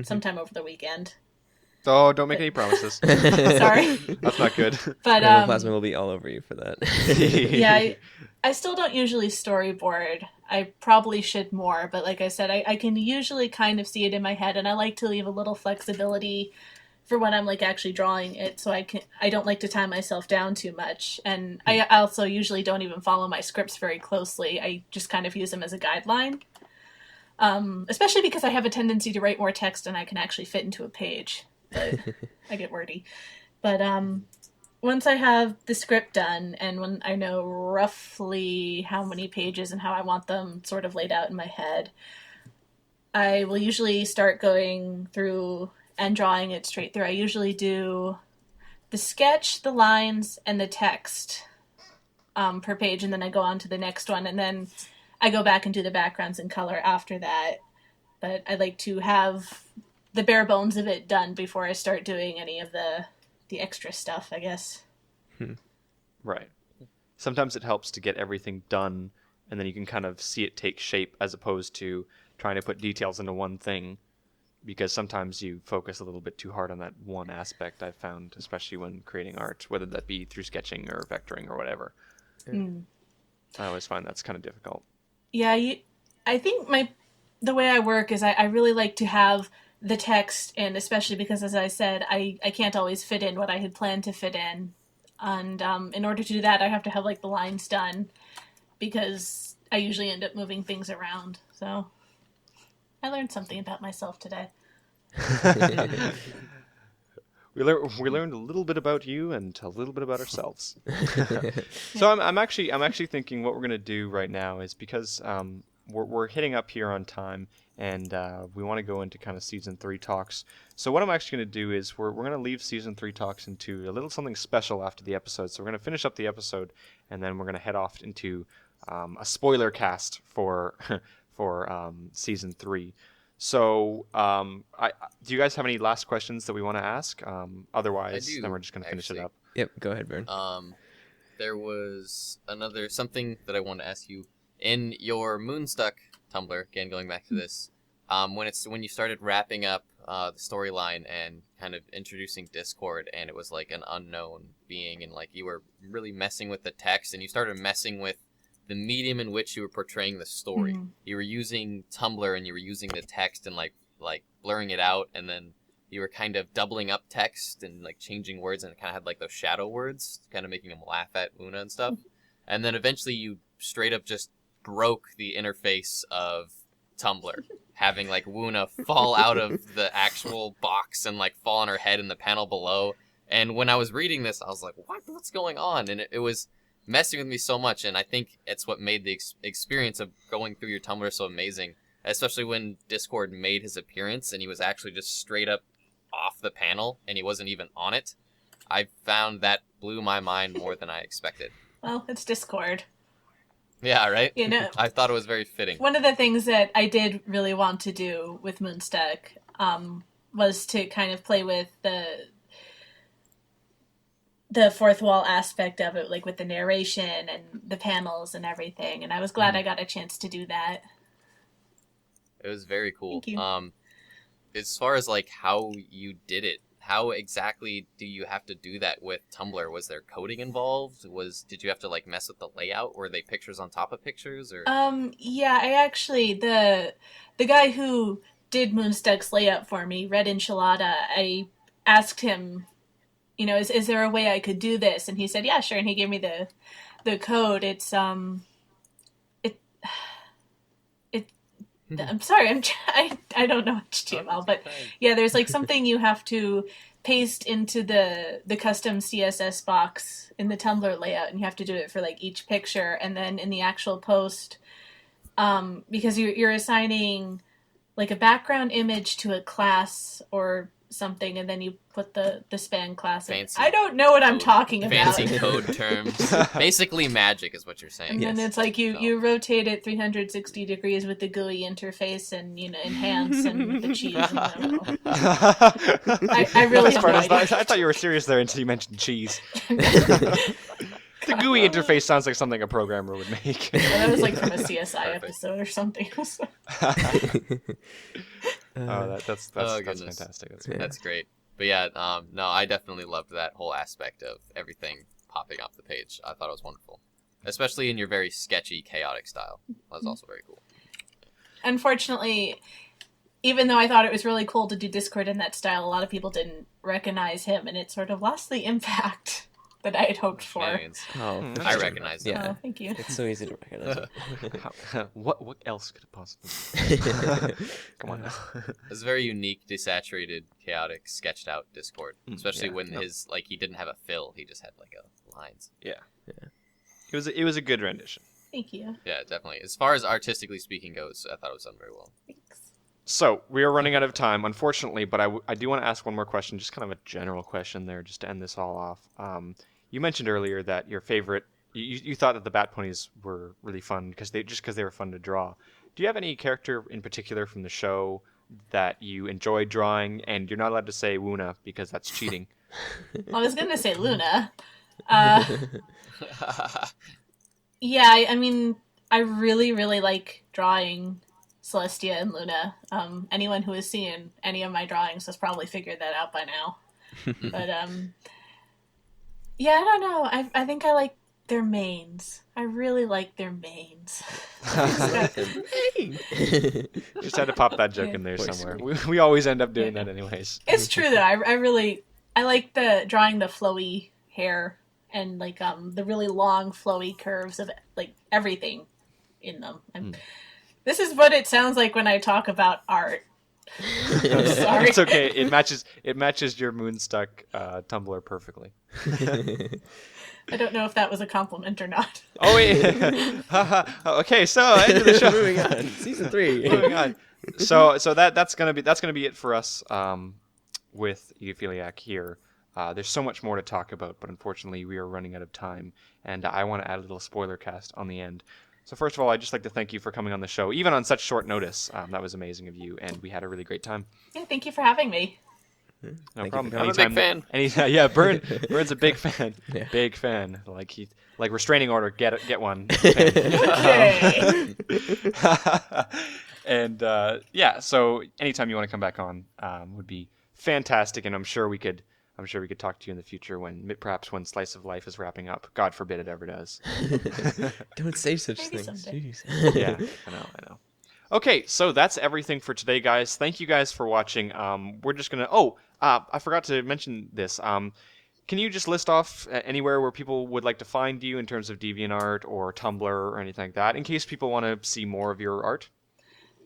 sometime over the weekend. Oh, don't make any promises. Sorry. That's not good. But Rainbow Plasma will be all over you for that. yeah, I still don't usually storyboard. I probably should more, but like I said, I can usually kind of see it in my head, and I like to leave a little flexibility for when I'm like actually drawing it, so I don't like to tie myself down too much. And I also usually don't even follow my scripts very closely. I just kind of use them as a guideline. Especially because I have a tendency to write more text than I can actually fit into a page. But I get wordy. But once I have the script done and when I know roughly how many pages and how I want them sort of laid out in my head, I will usually start going through and drawing it straight through. I usually do the sketch, the lines, and the text per page, and then I go on to the next one, and then I go back and do the backgrounds in color after that. But I like to have the bare bones of it done before I start doing any of the extra stuff, I guess. Right. Sometimes it helps to get everything done, and then you can kind of see it take shape as opposed to trying to put details into one thing. because sometimes you focus a little bit too hard on that one aspect. I've found, especially when creating art, whether that be through sketching or vectoring or whatever. Mm. I always find that's kind of difficult. Yeah, I think the way I work is I really like to have the text, and especially because, as I said, I can't always fit in what I had planned to fit in. And in order to do that, I have to have like the lines done, because I usually end up moving things around. So I learned something about myself today. We learned a little bit about you and a little bit about ourselves. So I'm actually thinking what we're gonna do right now is, because we're hitting up here on time, and we want to go into kind of season 3 talks. So what I'm actually gonna do is we're gonna leave season 3 talks into a little something special after the episode. So we're gonna finish up the episode, and then we're gonna head off into a spoiler cast for season 3. So, do you guys have any last questions that we want to ask? Otherwise, I do, then we're just going to finish it actually. up. Yep, go ahead, Vern. There was something that I wanted to ask you. In your Moonstuck Tumblr, again going back to this, when you started wrapping up the storyline and kind of introducing Discord, and it was like an unknown being, and like you were really messing with the text, and you started messing with the medium in which you were portraying the story. Mm. You were using Tumblr, and you were using the text and like blurring it out, and then you were kind of doubling up text and like changing words, and it kind of had like those shadow words, kind of making them laugh at Una and stuff. And then eventually you straight up just broke the interface of Tumblr, having like Wuna fall out of the actual box and like fall on her head in the panel below. And when I was reading this, I was like, what's going on? And it was messing with me so much, and I think it's what made the experience of going through your Tumblr so amazing, especially when Discord made his appearance and he was actually just straight up off the panel and he wasn't even on it. I found that blew my mind more than I expected. Well, it's Discord. Yeah, right? You know, I thought it was very fitting. one of the things that I did really want to do with Moonstuck was to kind of play with the fourth wall aspect of it, like with the narration and the panels and everything. And I was glad I got a chance to do that. It was very cool. Thank you. As far as like how you did it, how exactly do you have to do that with Tumblr? Was there coding involved? Did you have to like mess with the layout? Were they pictures on top of pictures, or? Yeah, I actually, the guy who did Moonstuck's layout for me, Red Enchilada, I asked him, you know, is there a way I could do this? And he said, yeah, sure. And he gave me the code. It's I'm sorry, I don't know HTML, but yeah, there's like something you have to paste into the custom CSS box in the Tumblr layout, and you have to do it for like each picture, and then in the actual post, because you're assigning like a background image to a class or something, and then you put the span class in. Fancy I don't know what I'm talking about. Fancy code terms. Basically magic is what you're saying. And then it's like you rotate it 360 degrees with the GUI interface, and you know, enhance and with the cheese. And I really have no idea. I thought you were serious there until you mentioned cheese. The GUI interface sounds like something a programmer would make. Yeah, that was like from a CSI episode or something. That's goodness. fantastic. That's great. But yeah, no, I definitely loved that whole aspect of everything popping off the page. I thought it was wonderful. Especially in your very sketchy, chaotic style. That was also very cool. Unfortunately, even though I thought it was really cool to do Discord in that style, a lot of people didn't recognize him, and it sort of lost the impact that I had hoped for. Oh, I recognize that. Yeah. Oh, thank you. It's so easy to recognize. What else could it possibly be? Come on now. It's a very unique, desaturated, chaotic, sketched out Discord. Especially when he didn't have a fill, he just had like lines. Yeah. It was a good rendition. Thank you. Yeah, definitely. As far as artistically speaking goes, I thought it was done very well. Thanks. So, we are running out of time, unfortunately, but I do want to ask one more question, just kind of a general question there, just to end this all off. You mentioned earlier that your favorite, you thought that the Bat Ponies were really fun because they were fun to draw. Do you have any character in particular from the show that you enjoyed drawing? And you're not allowed to say Wuna because that's cheating. Well, I was going to say Luna. Yeah, I mean, I really, really like drawing Celestia and Luna. Anyone who has seen any of my drawings has probably figured that out by now. But yeah, I don't know. I think I like their manes. I really like their manes. Just had to pop that joke in there somewhere. We always end up doing that anyways. It's true though. I like drawing the flowy hair and like the really long flowy curves of like everything in them. This is what it sounds like when I talk about art. Sorry. It's okay. It matches your Moonstuck Tumblr perfectly. I don't know if that was a compliment or not. Oh wait. Okay, so end of the show. Moving on. Season 3. Moving on. So that's gonna be it for us with Egophiliac here. There's so much more to talk about, but unfortunately we are running out of time, and I want to add a little spoiler cast on the end. So first of all, I'd just like to thank you for coming on the show, even on such short notice. That was amazing of you, and we had a really great time. Yeah, thank you for having me. No problem. I'm a big fan. Yeah, Bird's a big fan. Yeah. Big fan. Like restraining order. Get one. Okay. And yeah, so anytime you want to come back on, would be fantastic, and I'm sure we could talk to you in the future perhaps when Slice of Life is wrapping up. God forbid it ever does. Don't say such Maybe things. someday. Jeez. Yeah, I know. Okay, so that's everything for today, guys. Thank you guys for watching. We're just gonna. I forgot to mention this. Can you just list off anywhere where people would like to find you in terms of DeviantArt or Tumblr or anything like that, in case people want to see more of your art?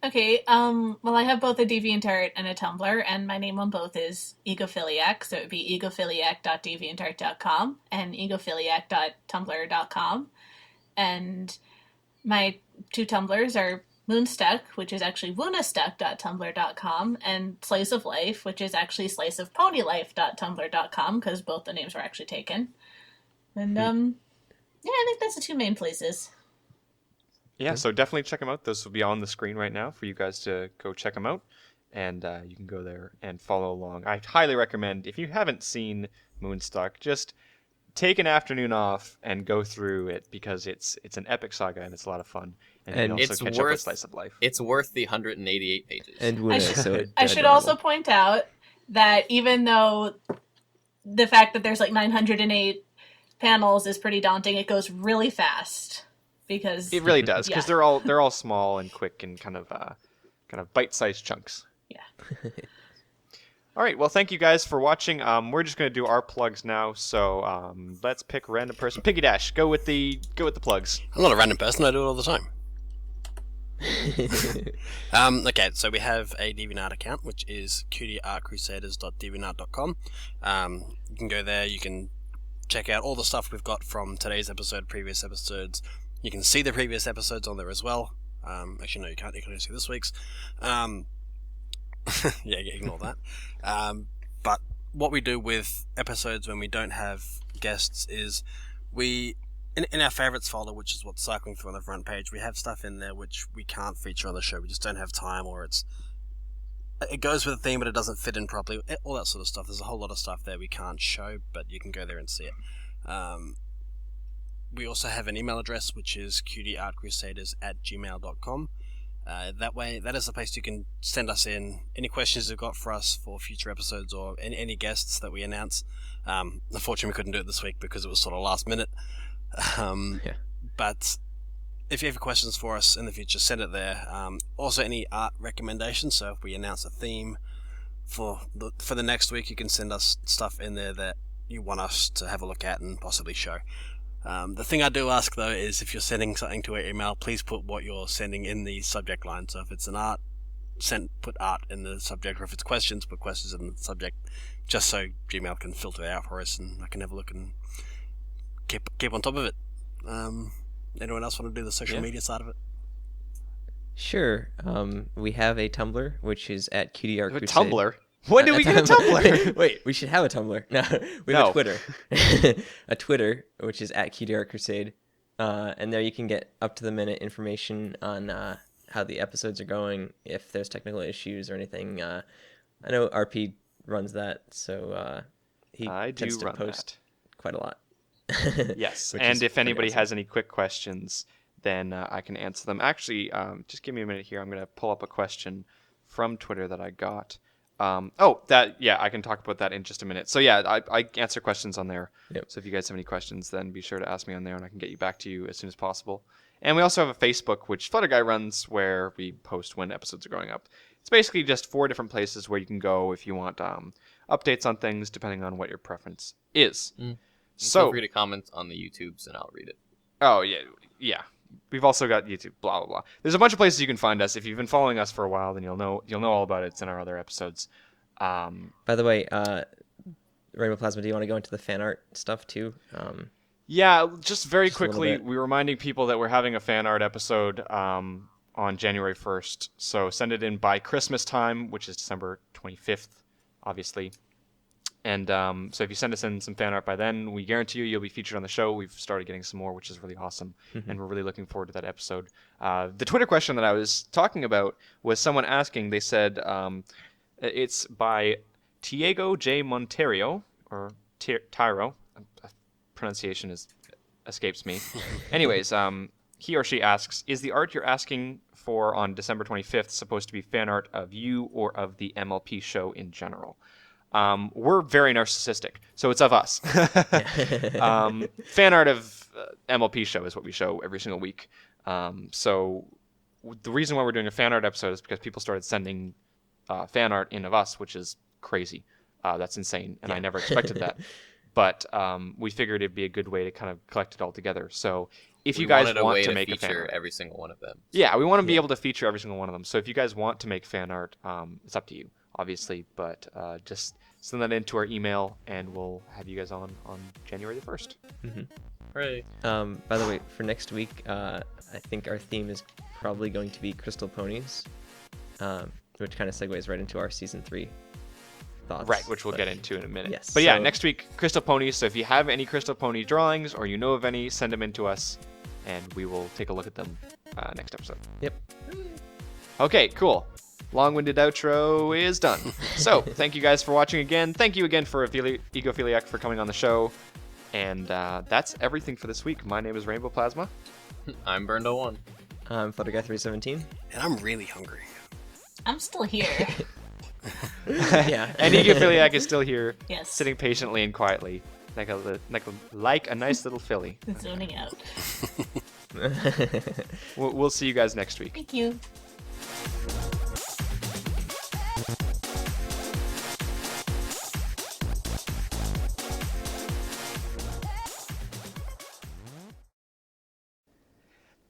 Okay, well, I have both a DeviantArt and a Tumblr, and my name on both is Egophiliac, so it would be egophiliac.deviantart.com and egophiliac.tumblr.com. And my two Tumblrs are Moonstuck, which is actually woonastuck.tumblr.com, and Slice of Life, which is actually sliceofponylife.tumblr.com, because both the names were actually taken. And, yeah, I think that's the two main places. Yeah, so definitely check them out. Those will be on the screen right now for you guys to go check them out. And you can go there and follow along. I highly recommend, if you haven't seen Moonstuck, just take an afternoon off and go through it, because it's an epic saga and it's a lot of fun. And you can also it's catch up with worth Slice of Life. It's worth the 188 pages. And I Wuna, should, so I should also point out that even though the fact that there's like 908 panels is pretty daunting, it goes really fast. Because It really does, because yeah. they're all small and quick and kind of bite-sized chunks. Yeah. All right, well, thank you guys for watching. We're just going to do our plugs now, so let's pick a random person. Piggy Dash, go with the plugs. I'm not a random person, I do it all the time. Okay, so we have a DeviantArt account, which is cutieartcrusaders.deviantart.com. You can go there, you can check out all the stuff we've got from today's episode, previous episodes. You can see the previous episodes on there as well. Actually, no, you can't. You can only see this week's. Yeah, ignore that. But what we do with episodes when we don't have guests is we, in our favorites folder, which is what's cycling through on the front page, we have stuff in there which we can't feature on the show. We just don't have time, or it goes with the theme but it doesn't fit in properly. All that sort of stuff. There's a whole lot of stuff there we can't show, but you can go there and see it. We also have an email address, which is cutieartcrusaders@gmail.com. That is the place you can send us in any questions you've got for us for future episodes, or any guests that we announce. Unfortunately, we couldn't do it this week because it was sort of last minute. Yeah. But if you have questions for us in the future, send it there. Also, any art recommendations. So if we announce a theme for the next week, you can send us stuff in there that you want us to have a look at and possibly show. The thing I do ask, though, is if you're sending something to our email, please put what you're sending in the subject line. So if it's an art, put art in the subject, or if it's questions, put questions in the subject, just so Gmail can filter it out for us and I can have a look and keep on top of it. Anyone else want to do the social media side of it? Sure. We have a Tumblr, which is at Cutie Art A Crusaders. Tumblr? When did we get a Tumblr? Wait, we should have a Tumblr. No, we have a Twitter. A Twitter, which is at Cutie Art Crusade. And there you can get up-to-the-minute information on how the episodes are going, if there's technical issues or anything. I know RP runs that, so he tends to post quite a lot. Yes, Which and is if anybody pretty has any quick questions, then I can answer them. Actually, just give me a minute here. I'm going to pull up a question from Twitter that I got. I can talk about that in just a minute. So yeah, I answer questions on there. Yep. So if you guys have any questions, then be sure to ask me on there, and I can get you back to you as soon as possible. And we also have a Facebook, which Flutter Guy runs, where we post when episodes are going up. It's basically just 4 different places where you can go if you want updates on things, depending on what your preference is. So feel free to comment on the YouTubes, and I'll read it. Oh yeah. We've also got YouTube, blah blah blah. There's a bunch of places you can find us. If you've been following us for a while, then you'll know all about it. It's in our other episodes. By the way, Rainbow Plasma, do you want to go into the fan art stuff too? Yeah, just very Just a little quickly, bit. we're reminding people that we're having a fan art episode on January 1st. So send it in by Christmas time, which is December 25th, obviously. And so if you send us in some fan art by then, we guarantee you'll be featured on the show. We've started getting some more, which is really awesome. And we're really looking forward to that episode. The Twitter question that I was talking about was someone asking, they said, it's by Tiago J. Monterio, or Tyro. Pronunciation escapes me. Anyways, he or she asks, is the art you're asking for on December 25th supposed to be fan art of you or of the MLP show in general? We're very narcissistic, so it's of us. Fan art of MLP show is what we show every single week. So the reason why we're doing a fan art episode is because people started sending fan art in of us, which is crazy. That's insane, and I never expected that. But we figured it'd be a good way to kind of collect it all together. So if you guys want to make a fan art, every single one of them. Yeah, we want to be able to feature every single one of them. So if you guys want to make fan art, it's up to you, obviously. But just send that into our email, and we'll have you guys on January the 1st. Right. By the way, for next week, I think our theme is probably going to be crystal ponies, which kind of segues right into our season 3 thoughts. Right, which we'll get into in a minute. Yes, but yeah, so- next week, crystal ponies. So if you have any crystal pony drawings or you know of any, send them in to us, and we will take a look at them next episode. Yep. Okay, cool. Long-winded outro is done. So thank you guys for watching again. Thank you again for Egophiliac for coming on the show. And that's everything for this week. My name is Rainbow Plasma. I'm Burned01. I'm Flutter Guy 317. And I'm really hungry. I'm still here. Yeah. And Egophiliac is still here, Yes. sitting patiently and quietly, like a nice little filly. Zoning out. We'll see you guys next week. Thank you.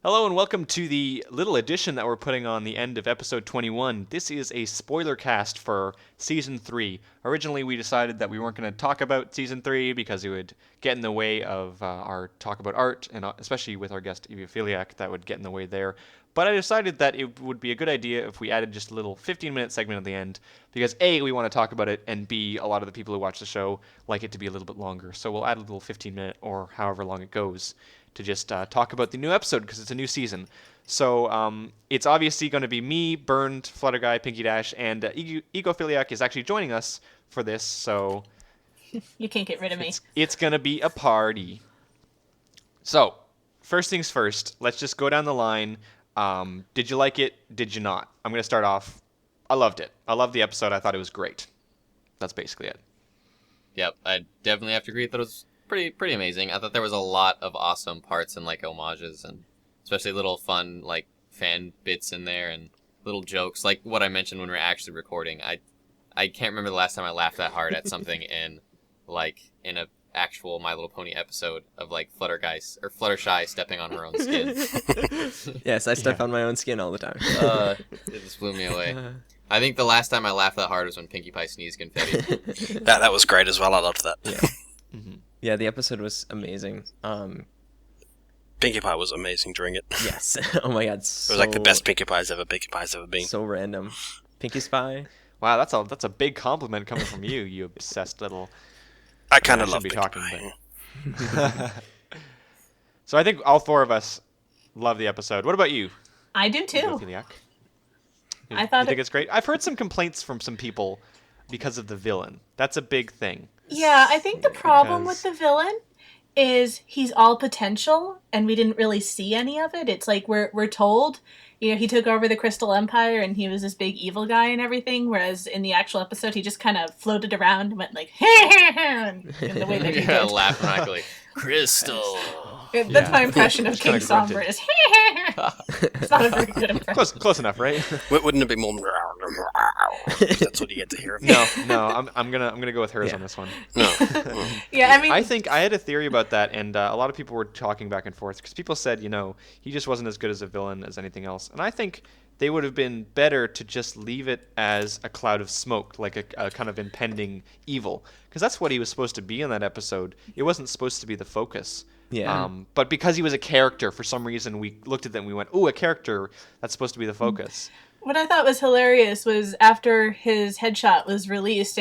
Hello and welcome to the little addition that we're putting on the end of episode 21. This is a spoiler cast for season 3. Originally we decided that we weren't going to talk about season 3 because it would get in the way of our talk about art, and especially with our guest Egophiliac, that would get in the way there. But I decided that it would be a good idea if we added just a little 15-minute segment at the end, because A, we want to talk about it, and B, a lot of the people who watch the show like it to be a little bit longer. So we'll add a little 15-minute or however long it goes to just talk about the new episode because it's a new season. So it's obviously going to be me, Burned, Flutter Guy, Pinky Dash, and Egophiliac is actually joining us for this. So You can't get rid of me. it's going to be a party. So first things first, let's just go down the line. Did you like it? Did you not? I'm going to start off. I loved it. I loved the episode. I thought it was great. That's basically it. Yep, I definitely have to agree that it was pretty amazing. I thought there was a lot of awesome parts and like homages, and especially little fun like fan bits in there and little jokes, like what I mentioned when we were actually recording. I can't remember the last time I laughed that hard at something in a actual My Little Pony episode of like Fluttershy stepping on her own skin. Yes, I step on my own skin all the time. It just blew me away. I think the last time I laughed that hard was when Pinkie Pie sneezed confetti. That was great as well. I loved that. Yeah. Yeah, the episode was amazing. Pinkie Pie was amazing during it. Yes. Oh my god. It was like the best Pinkie Pie's ever been. So random. Pinkie Spy. Wow, that's a big compliment coming from you, you obsessed little... I kind of I love shouldn't Pinkie be Pie. talking, So I think all 4 of us love the episode. What about you, I do too. Egophiliac? I thought You think it's great? I've heard some complaints from some people because of the villain. That's a big thing. Yeah, I think the problem with Because- the villain is he's all potential, and we didn't really see any of it. It's like we're told, he took over the Crystal Empire, and he was this big evil guy and everything. Whereas in the actual episode, he just kind of floated around and went like, in the way that he Yeah, did. laugh maniacally. Crystal. That's my impression of King kinda grunted. Somber. Is it's not a very good impression. Close enough, right? Wouldn't it be more? That's what you get to hear. No. I'm gonna go with hers on this one. No. Yeah, I mean, I think I had a theory about that, and a lot of people were talking back and forth because people said, he just wasn't as good as a villain as anything else, and I think they would have been better to just leave it as a cloud of smoke, like a kind of impending evil, because that's what he was supposed to be in that episode. It wasn't supposed to be the focus. Yeah. But because he was a character, for some reason, we looked at them and we went, "Ooh, a character, that's supposed to be the focus." what I thought was hilarious was after his headshot was released,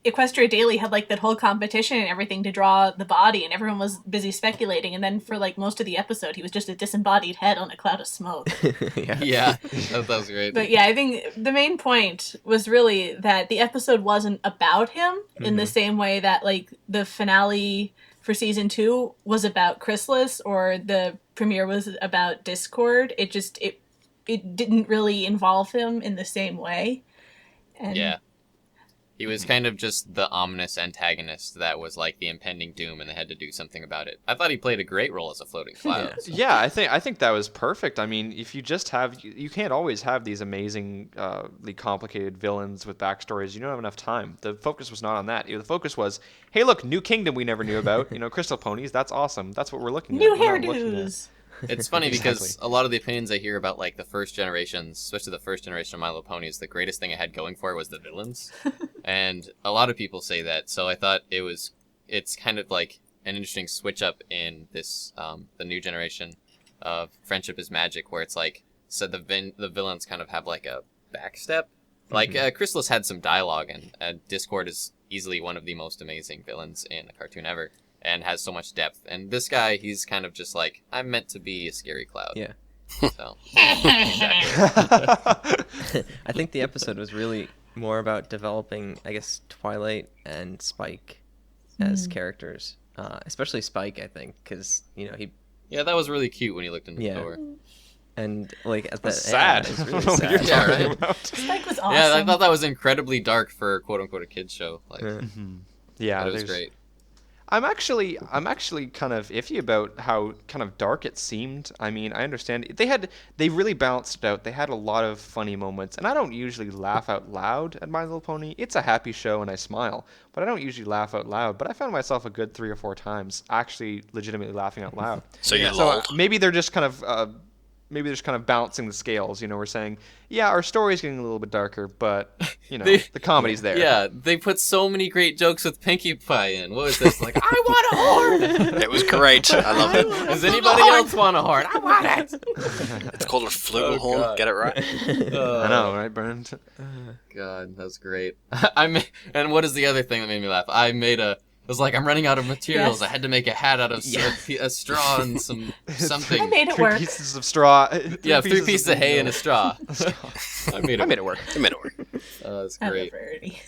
Equestria Daily had like that whole competition and everything to draw the body, and everyone was busy speculating. And then for like most of the episode, he was just a disembodied head on a cloud of smoke. Yeah, that was great. But yeah, I think the main point was really that the episode wasn't about him in the same way that like the finale for season 2 was about Chrysalis or the premiere was about Discord. It didn't really involve him in the same way. And Yeah. He was kind of just the ominous antagonist that was like the impending doom, and they had to do something about it. I thought he played a great role as a floating cloud. Yeah, I think that was perfect. I mean, if you just have, you can't always have these amazingly complicated villains with backstories. You don't have enough time. The focus was not on that. The focus was, hey, look, new kingdom we never knew about. Crystal ponies. That's awesome. That's what we're looking New at. We're not looking at- hairdos. It's funny because Exactly. a lot of the opinions I hear about like the first generations, especially the first generation of My Little Ponies, the greatest thing it had going for it was the villains. And a lot of people say that, so I thought it's kind of like an interesting switch up in this the new generation of Friendship is Magic, where it's like the villains kind of have like a backstep. Like Chrysalis had some dialogue, and Discord is easily one of the most amazing villains in a cartoon ever, and has so much depth. And this guy, he's kind of just like, I'm meant to be a scary cloud. Yeah. So I think the episode was really more about developing, I guess, Twilight and Spike as characters, especially Spike, I think, because he yeah, that was really cute when he looked into Yeah. the door. and like at the Sad. it's I really don't know what you're sad. Yeah, talking right? about. Spike was awesome. Yeah, I thought that was incredibly dark for quote unquote a kids show. Like, Yeah, but it was there's- great. I'm actually kind of iffy about how kind of dark it seemed. I mean, I understand they really balanced it out. They had a lot of funny moments, and I don't usually laugh out loud at My Little Pony. It's a happy show, and I smile, but I don't usually laugh out loud. But I found myself a good 3 or 4 times actually legitimately laughing out loud. So you So lolled. maybe they're just kind of balancing the scales. We're saying, yeah, our story's getting a little bit darker, but the comedy's there. Yeah, they put so many great jokes with Pinkie Pie in. What was this? Like, I want a horn! It was great. I love it. Does anybody else want a horn? I want it! It's called a flugelhorn. God. Get it right. I know, right, Bernd? God, that was great. And what is the other thing that made me laugh? I was like, I'm running out of materials. Yes. I had to make a hat out of a straw and something. I made it 3 work. pieces of straw. Yeah, 3 pieces of hay and a straw. I made I it. made it work. It made it work. That's I love great. Rarity.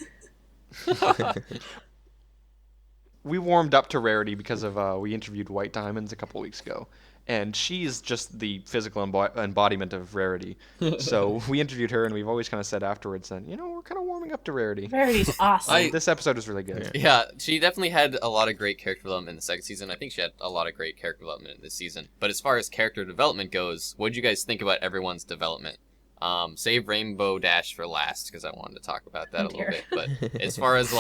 We warmed up to Rarity because of we interviewed White Diamonds a couple weeks ago, and she's just the physical embodiment of Rarity. So we interviewed her, and we've always kind of said afterwards that we're kind of warming up to Rarity. Rarity's awesome. This episode was really good. Yeah, she definitely had a lot of great character development in the second season. I think she had a lot of great character development in this season. But as far as character development goes, what did you guys think about everyone's development? Save Rainbow Dash for last because I wanted to talk about that a little bit. But as far as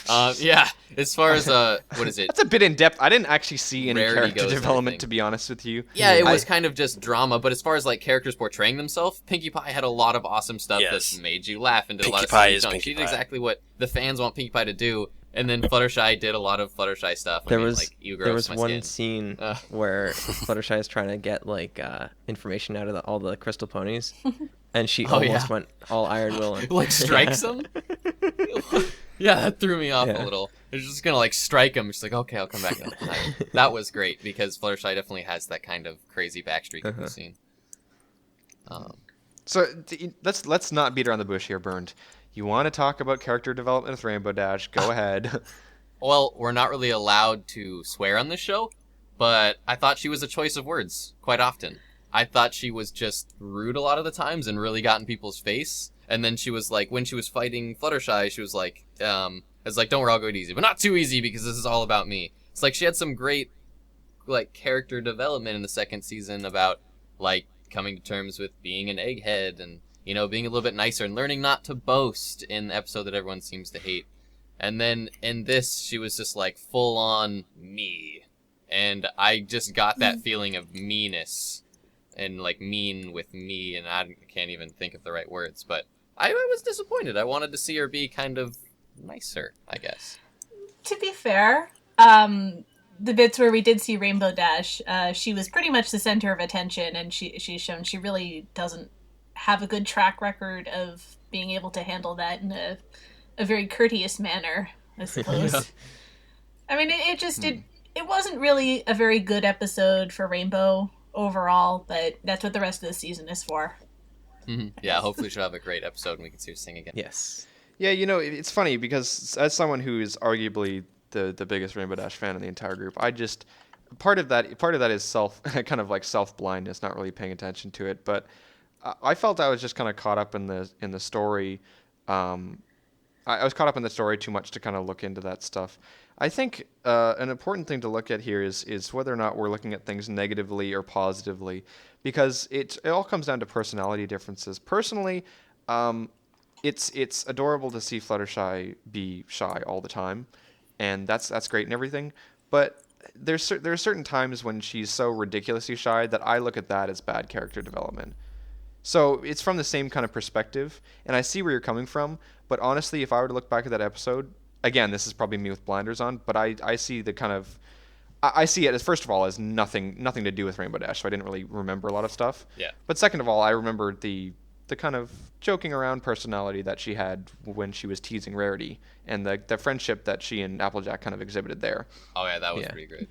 as far as what is it? That's a bit in depth. I didn't actually see any Rarity character goes and development, everything. to be honest with you. Yeah, it was kind of just drama, but as far as like characters portraying themselves, Pinkie Pie had a lot of awesome stuff Yes. that made you laugh and did a lot Pinkie of Pie silly is jokes. Pinkie She did Pie. exactly what the fans want Pinkie Pie to do, and then Fluttershy did a lot of Fluttershy stuff. There was you there was my one skin. scene Ugh. where Fluttershy is trying to get like information out of all the crystal ponies, and she almost yeah. went all Iron Will. And, Like strikes him. Yeah, that threw me off a Yeah. little. It was just gonna like strike him. She's like, okay, I'll come back another time. That was great because Fluttershy definitely has that kind of crazy backstreak in the scene. So let's not beat around the bush here, Bernd. You want to talk about character development with Rainbow Dash? Go ahead. well, we're not really allowed to swear on this show, but I thought she was a choice of words quite often. I thought she was just rude a lot of the times and really got in people's face. And then she was like, when she was fighting Fluttershy, she was like, it's like, don't worry, I'll go easy, but not too easy because this is all about me. It's like she had some great, like, character development in the second season about, like, coming to terms with being an egghead and, you know, being a little bit nicer and learning not to boast in the episode that everyone seems to hate. And then in this, she was just like full on me. And I just got that feeling of meanness and like mean with me. And I can't even think of the right words, but I was disappointed. I wanted to see her be kind of nicer, I guess. To be fair, the bits where we did see Rainbow Dash, she was pretty much the center of attention, and she's shown she really doesn't have a good track record of being able to handle that in a very courteous manner, I suppose. Yeah. I mean, it wasn't really a very good episode for Rainbow overall, but that's what the rest of the season is for. Mm-hmm. Yeah, hopefully she'll have a great episode and we can see her sing again. Yes. Yeah, you know, it's funny because as someone who is arguably the biggest Rainbow Dash fan in the entire group, I just part of that is kind of like self-blindness, not really paying attention to it. But I felt I was just kind of caught up in the story. I was caught up in the story too much to kind of look into that stuff. I think an important thing to look at here is whether or not we're looking at things negatively or positively, because it all comes down to personality differences. Personally, it's adorable to see Fluttershy be shy all the time, and that's great and everything. But there are certain times when she's so ridiculously shy that I look at that as bad character development. So it's from the same kind of perspective, and I see where you're coming from. But honestly, if I were to look back at that episode, again, this is probably me with blinders on, but I see the kind of I see it as, first of all, as nothing to do with Rainbow Dash, so I didn't really remember a lot of stuff. Yeah. But second of all, I remember the kind of joking around personality that she had when she was teasing Rarity, and the friendship that she and Applejack kind of exhibited there. Oh yeah, that was Yeah. pretty great.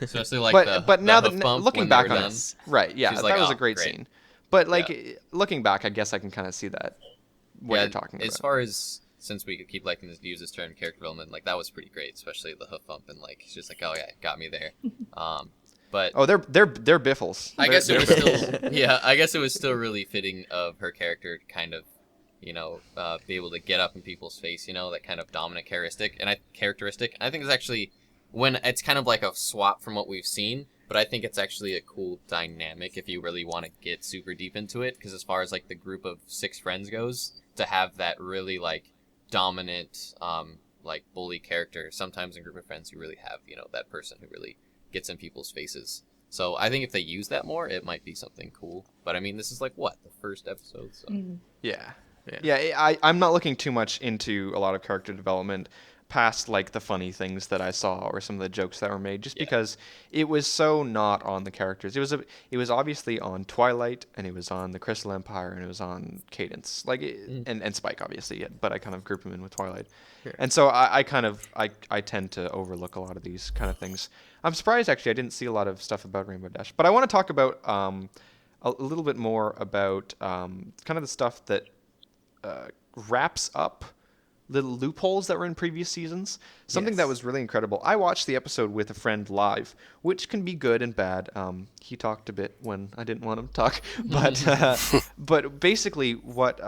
Especially like but now hoof that bump looking when back they were on done. it, right? Yeah, She's that like, was "Oh, a great great." scene. But like looking back, I guess I can kind of see that what you're talking about. As far as, since we could keep liking to use this term, character development, like that was pretty great, especially the hoof bump and like she's like, oh yeah, got me there. But Oh, they're biffles. I guess it was They're- still I guess it was still really fitting of her character to kind of, you know, be able to get up in people's face, you know, that kind of dominant characteristic. And I think it's actually, when it's kind of like a swap from what we've seen, but I think it's actually a cool dynamic if you really want to get super deep into it, because as far as like the group of 6 friends goes, to have that really like dominant like bully character, sometimes in group of friends you really have, you know, that person who really gets in people's faces. So I think if they use that more, it might be something cool. But I mean, this is like the first episode, so Yeah, I'm not looking too much into a lot of character development past like the funny things that I saw or some of the jokes that were made, just because it was so not on the characters. It was obviously on Twilight, and it was on the Crystal Empire, and it was on Cadence, like and Spike obviously, but I kind of group them in with Twilight. Sure. And so I tend to overlook a lot of these kind of things. I'm surprised actually I didn't see a lot of stuff about Rainbow Dash, but I want to talk about a little bit more about kind of the stuff that wraps up little loopholes that were in previous seasons. Something that was really incredible. I watched the episode with a friend live, which can be good and bad. He talked a bit when I didn't want him to talk, but basically what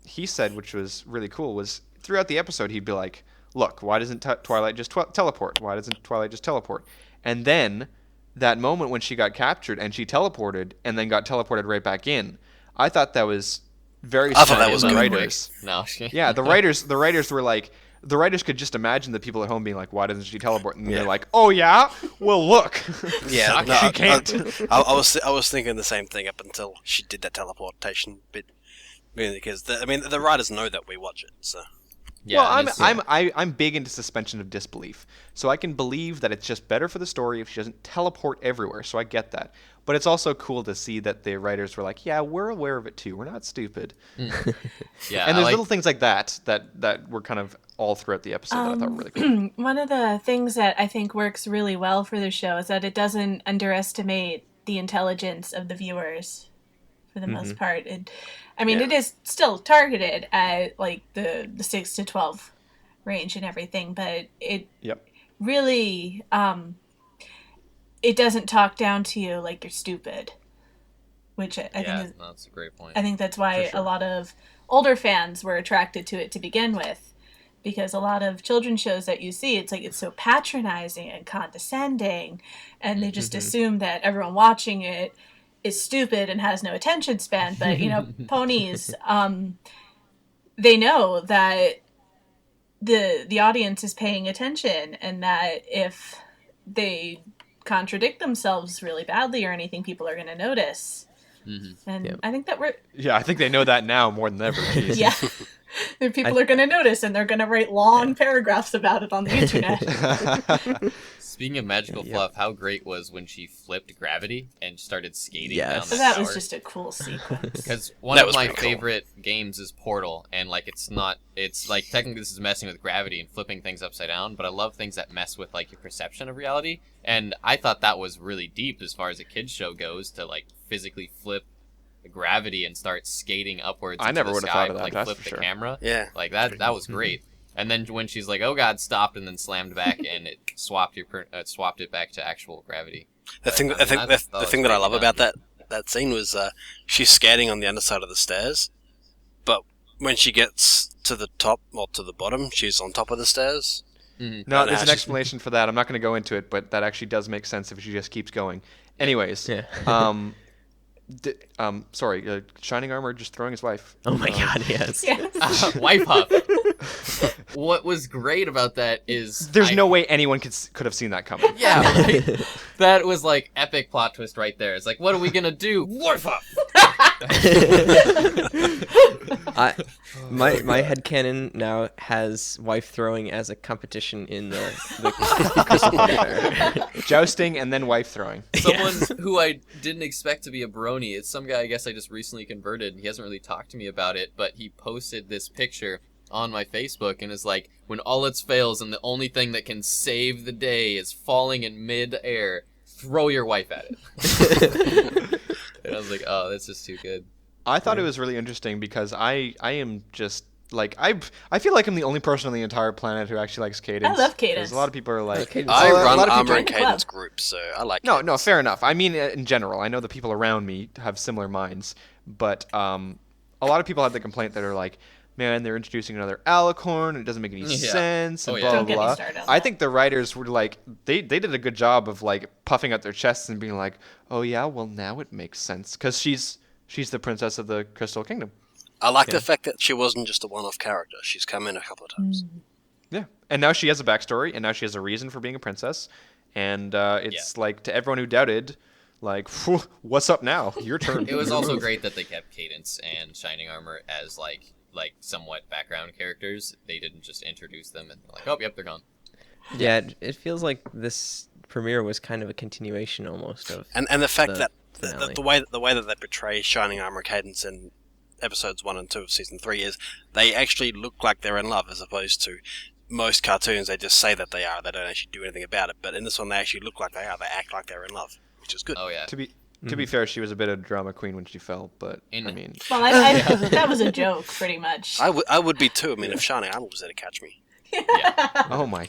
he said, which was really cool, was throughout the episode he'd be like, "Look, why doesn't Twilight just teleport? Why doesn't Twilight just teleport?" And then that moment when she got captured and she teleported and then got teleported right back in, I thought that was very I thought smart that of was the good. writers. no. Yeah, the writers were like, the writers could just imagine the people at home being like, "Why doesn't she teleport?" And they're like, "Oh yeah, well look, Yeah, no, she can't." I was thinking the same thing up until she did that teleportation bit, because the writers know that we watch it. So Yeah, well, and it's- I'm big into suspension of disbelief, so I can believe that it's just better for the story if she doesn't teleport everywhere. So I get that, but it's also cool to see that the writers were like, "Yeah, we're aware of it too. We're not stupid." yeah, And I there's like- little things like that were kind of all throughout the episode that I thought were really cool. One of the things that I think works really well for the show is that it doesn't underestimate the intelligence of the viewers for the most part. It is still targeted at like the 6 to 12 range and everything, but it Yep. really it doesn't talk down to you like you're stupid, which I think is, that's a great point. I think that's why sure. a lot of older fans were attracted to it to begin with, because a lot of children's shows that you see, it's like it's so patronizing and condescending, and they just assume that everyone watching it is stupid and has no attention span. But ponies, they know that the audience is paying attention, and that if they contradict themselves really badly or anything, people are going to notice. And I think that Yeah, I think they know that now more than ever. Jeez. yeah. And people are going to notice, and they're going to write long paragraphs about it on the internet. Speaking of magical fluff, how great was when she flipped gravity and started skating down the So that tower? was just a cool sequence. Because one That of was my pretty cool. favorite games is Portal, and like it's like technically this is messing with gravity and flipping things upside down, but I love things that mess with like your perception of reality, and I thought that was really deep as far as a kids show goes, to like physically flip the gravity and start skating upwards. I into never the would've sky, thought of that, like that's flip for the sure. camera. Yeah. Like that was great. And then when she's like, "Oh God," stopped and then slammed back, and it swapped it back to actual gravity. The thing that I love about that scene was she's skating on the underside of the stairs, but when she gets to the top or to the bottom, she's on top of the stairs. No, there's an explanation for that. I'm not going to go into it, but that actually does make sense if she just keeps going. Anyways, sorry, Shining Armor just throwing his wife. Oh my god, yes. Wife huff. What was great about that is There's no way anyone could have seen that coming. Yeah, right? That was like epic plot twist right there. It's like, what are we gonna do? Wife huff. My headcanon now has wife throwing as a competition in the Crystal Pony Fair. Jousting and then wife throwing. Someone who I didn't expect to be a brony. It's some guy I guess I just recently converted. He hasn't really talked to me about it, but he posted this picture on my Facebook and is like, when all else fails and the only thing that can save the day is falling in mid-air, throw your wife at it. And I was like, oh, that's just too good. I thought it was really interesting because I am just like I feel like I'm the only person on the entire planet who actually likes Cadence. I love Cadence. 'Cause a lot of people are like, Cadence. I a run lot of Armor people- and Cadence groups, so I like No, Cadence. fair enough. I mean, in general, I know the people around me have similar minds, but a lot of people have the complaint that are like, man, they're introducing another alicorn, it doesn't make any sense, and Oh, blah, yeah. Don't blah, get me blah. started on I that. think the writers were like, they did a good job of like puffing out their chests and being like, oh yeah, well now it makes sense, because she's the princess of the Crystal Kingdom. I like the fact that she wasn't just a one-off character. She's come in a couple of times. Yeah, and now she has a backstory, and now she has a reason for being a princess, and it's like, to everyone who doubted, like, "Phew, what's up now? Your turn. It was also great that they kept Cadence and Shining Armor as like somewhat background characters. They didn't just introduce them and like, oh, yep, they're gone. Yeah, it feels like this premiere was kind of a continuation almost of. And the fact that finale. the way that they portray Shining Armor Cadence in episodes 1 and 2 of season 3 is they actually look like they're in love, as opposed to most cartoons they just say that they are. They don't actually do anything about it. But in this one, they actually look like they are. They act like they're in love, which is good. Oh yeah. To be fair, she was a bit of a drama queen when she fell, but I mean, Well, I that was a joke, pretty much. I would be too. I mean, if Shining Armor was there to catch me. oh my.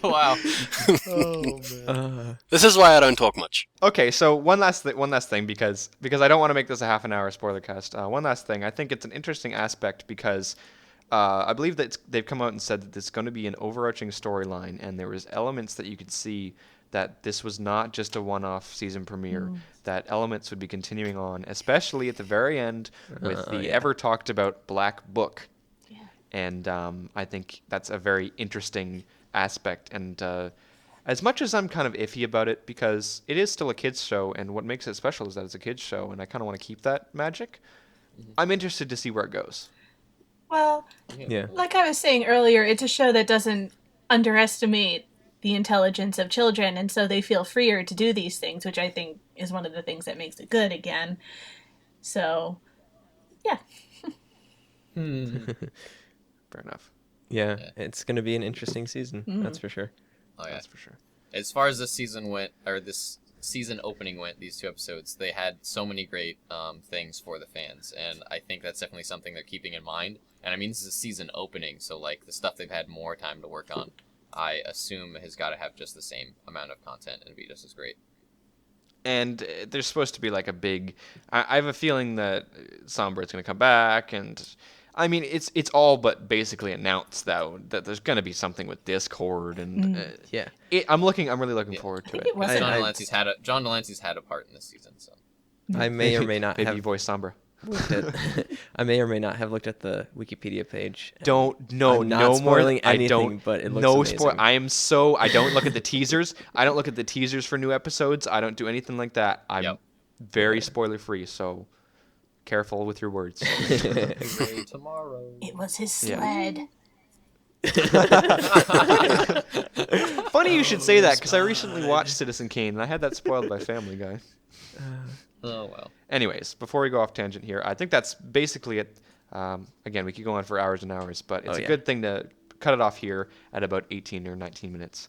Wow. This is why I don't talk much. Okay, so one last thing because I don't want to make this a half an hour spoiler cast. One last thing, I think it's an interesting aspect because I believe that they've come out and said that it's going to be an overarching storyline, and there was elements that you could see that this was not just a one-off season premiere. That elements would be continuing on, especially at the very end with the ever talked about Black Book. And I think that's a very interesting aspect. And as much as I'm kind of iffy about it, because it is still a kids show, and what makes it special is that it's a kids show, and I kind of want to keep that magic, I'm interested to see where it goes. Well, Yeah. like I was saying earlier, it's a show that doesn't underestimate the intelligence of children, and so they feel freer to do these things, which I think is one of the things that makes it good again. So, yeah. Fair enough. Yeah, it's going to be an interesting season. That's for sure. Oh yeah. That's for sure. As far as this season went, or this season opening went, these 2 episodes, they had so many great things for the fans, and I think that's definitely something they're keeping in mind. And I mean, this is a season opening, so like the stuff they've had more time to work on, I assume has got to have just the same amount of content and be just as great. And there's supposed to be like a big. I have a feeling that Sombra's going to come back, and I mean it's all but basically announced though that there's going to be something with Discord, and Yeah. I'm really looking forward to think it. it was John I- Delancey's had a part in this season, so I may or may not Maybe have you voice Sombra. looked at. I may or may not have looked at the Wikipedia page. and No, I'm not no spoiling more. anything, I don't. but it looks no amazing. spoil. I don't look at the teasers. I don't look at the teasers for new episodes. I don't do anything like that. I'm Yep. very spoiler free. So careful with your words. great tomorrow. It was his Yeah. sled. Funny you should say that because I recently watched Citizen Kane and I had that spoiled by Family Guy. Oh well. Anyways, before we go off tangent here, I think that's basically it. Again, we could go on for hours and hours, but it's a good thing to cut it off here at about 18 or 19 minutes.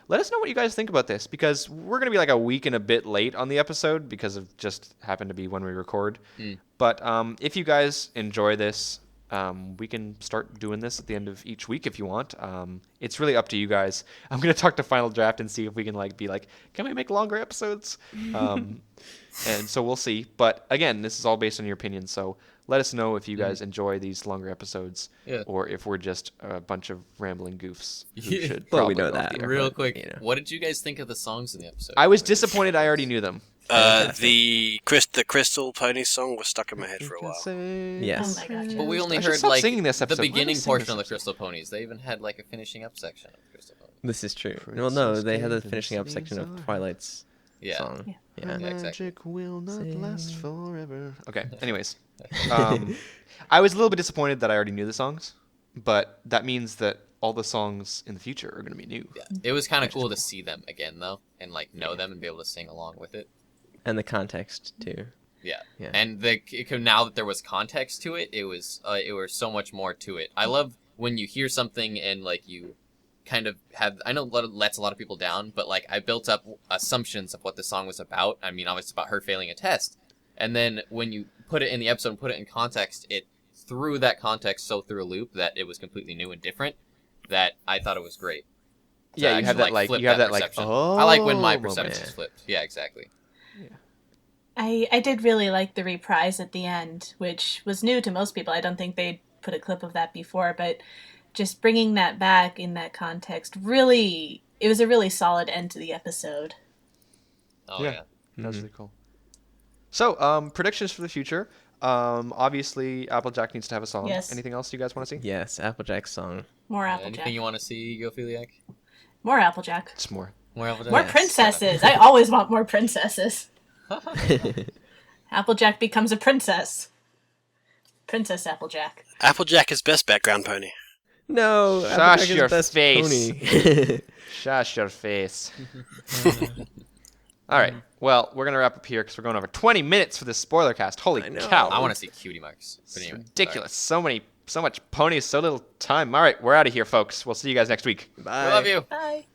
Let us know what you guys think about this, because we're going to be like a week and a bit late on the episode because of just happened to be when we record. But if you guys enjoy this, we can start doing this at the end of each week if you want. It's really up to you guys. I'm going to talk to Final Draft and see if we can be like, can we make longer episodes? And so we'll see. But again, this is all based on your opinion. So let us know if you guys enjoy these longer episodes, or if we're just a bunch of rambling goofs who should Well, we probably know go off that. the air. Real but, quick, you know. what did you guys think of the songs in the episode? I was disappointed I already knew them. The Crystal Pony song was stuck in my head for a while. Yes. Oh my gosh. But we only I should heard stop like singing this the episode. Why am I beginning singing portion this of the episode? Crystal Ponies. They even had like a finishing up section of Crystal Ponies. This is true. Well, no, they had the Princess finishing up Games section of are- Twilight's Yeah. song. Yeah. Yeah. Yeah, exactly. Magic will not Sing. last forever. Okay. Anyways, I was a little bit disappointed that I already knew the songs, but that means that all the songs in the future are going to be new. Yeah. It was kind of cool to see them again though, and like know them and be able to sing along with it. And the context too. Yeah. Yeah. And now that there was context to it, it was so much more to it. I love when you hear something and like you kind of have, I know lets a lot of people down, but like I built up assumptions of what the song was about. I mean, obviously about her failing a test. And then when you put it in the episode and put it in context, it threw that context so through a loop that it was completely new and different, that I thought it was great. To Yeah, you have actually, that like flip you have that perception. oh. I like when my moment. perception's flipped. Yeah, exactly. I did really like the reprise at the end, which was new to most people. I don't think they'd put a clip of that before, but just bringing that back in that context, really, it was a really solid end to the episode. Oh Yeah. yeah. That's really cool. So, predictions for the future. Obviously, Applejack needs to have a song. Yes. Anything else you guys want to see? Yes, Applejack's song. More Applejack. Anything you want to see, Egophiliac? More Applejack. It's more. More Applejack? More princesses. I always want more princesses. Applejack becomes a princess. Princess Applejack. Applejack is best background pony. No, Shush Applejack is your best face. pony. Shush your face. All right. Well, we're gonna wrap up here because we're going over 20 minutes for this spoiler cast. Holy I know. cow! I want to see Cutie Marks. But It's anyway, ridiculous. So much ponies, so little time. All right, we're out of here, folks. We'll see you guys next week. sorry. We love you. Bye.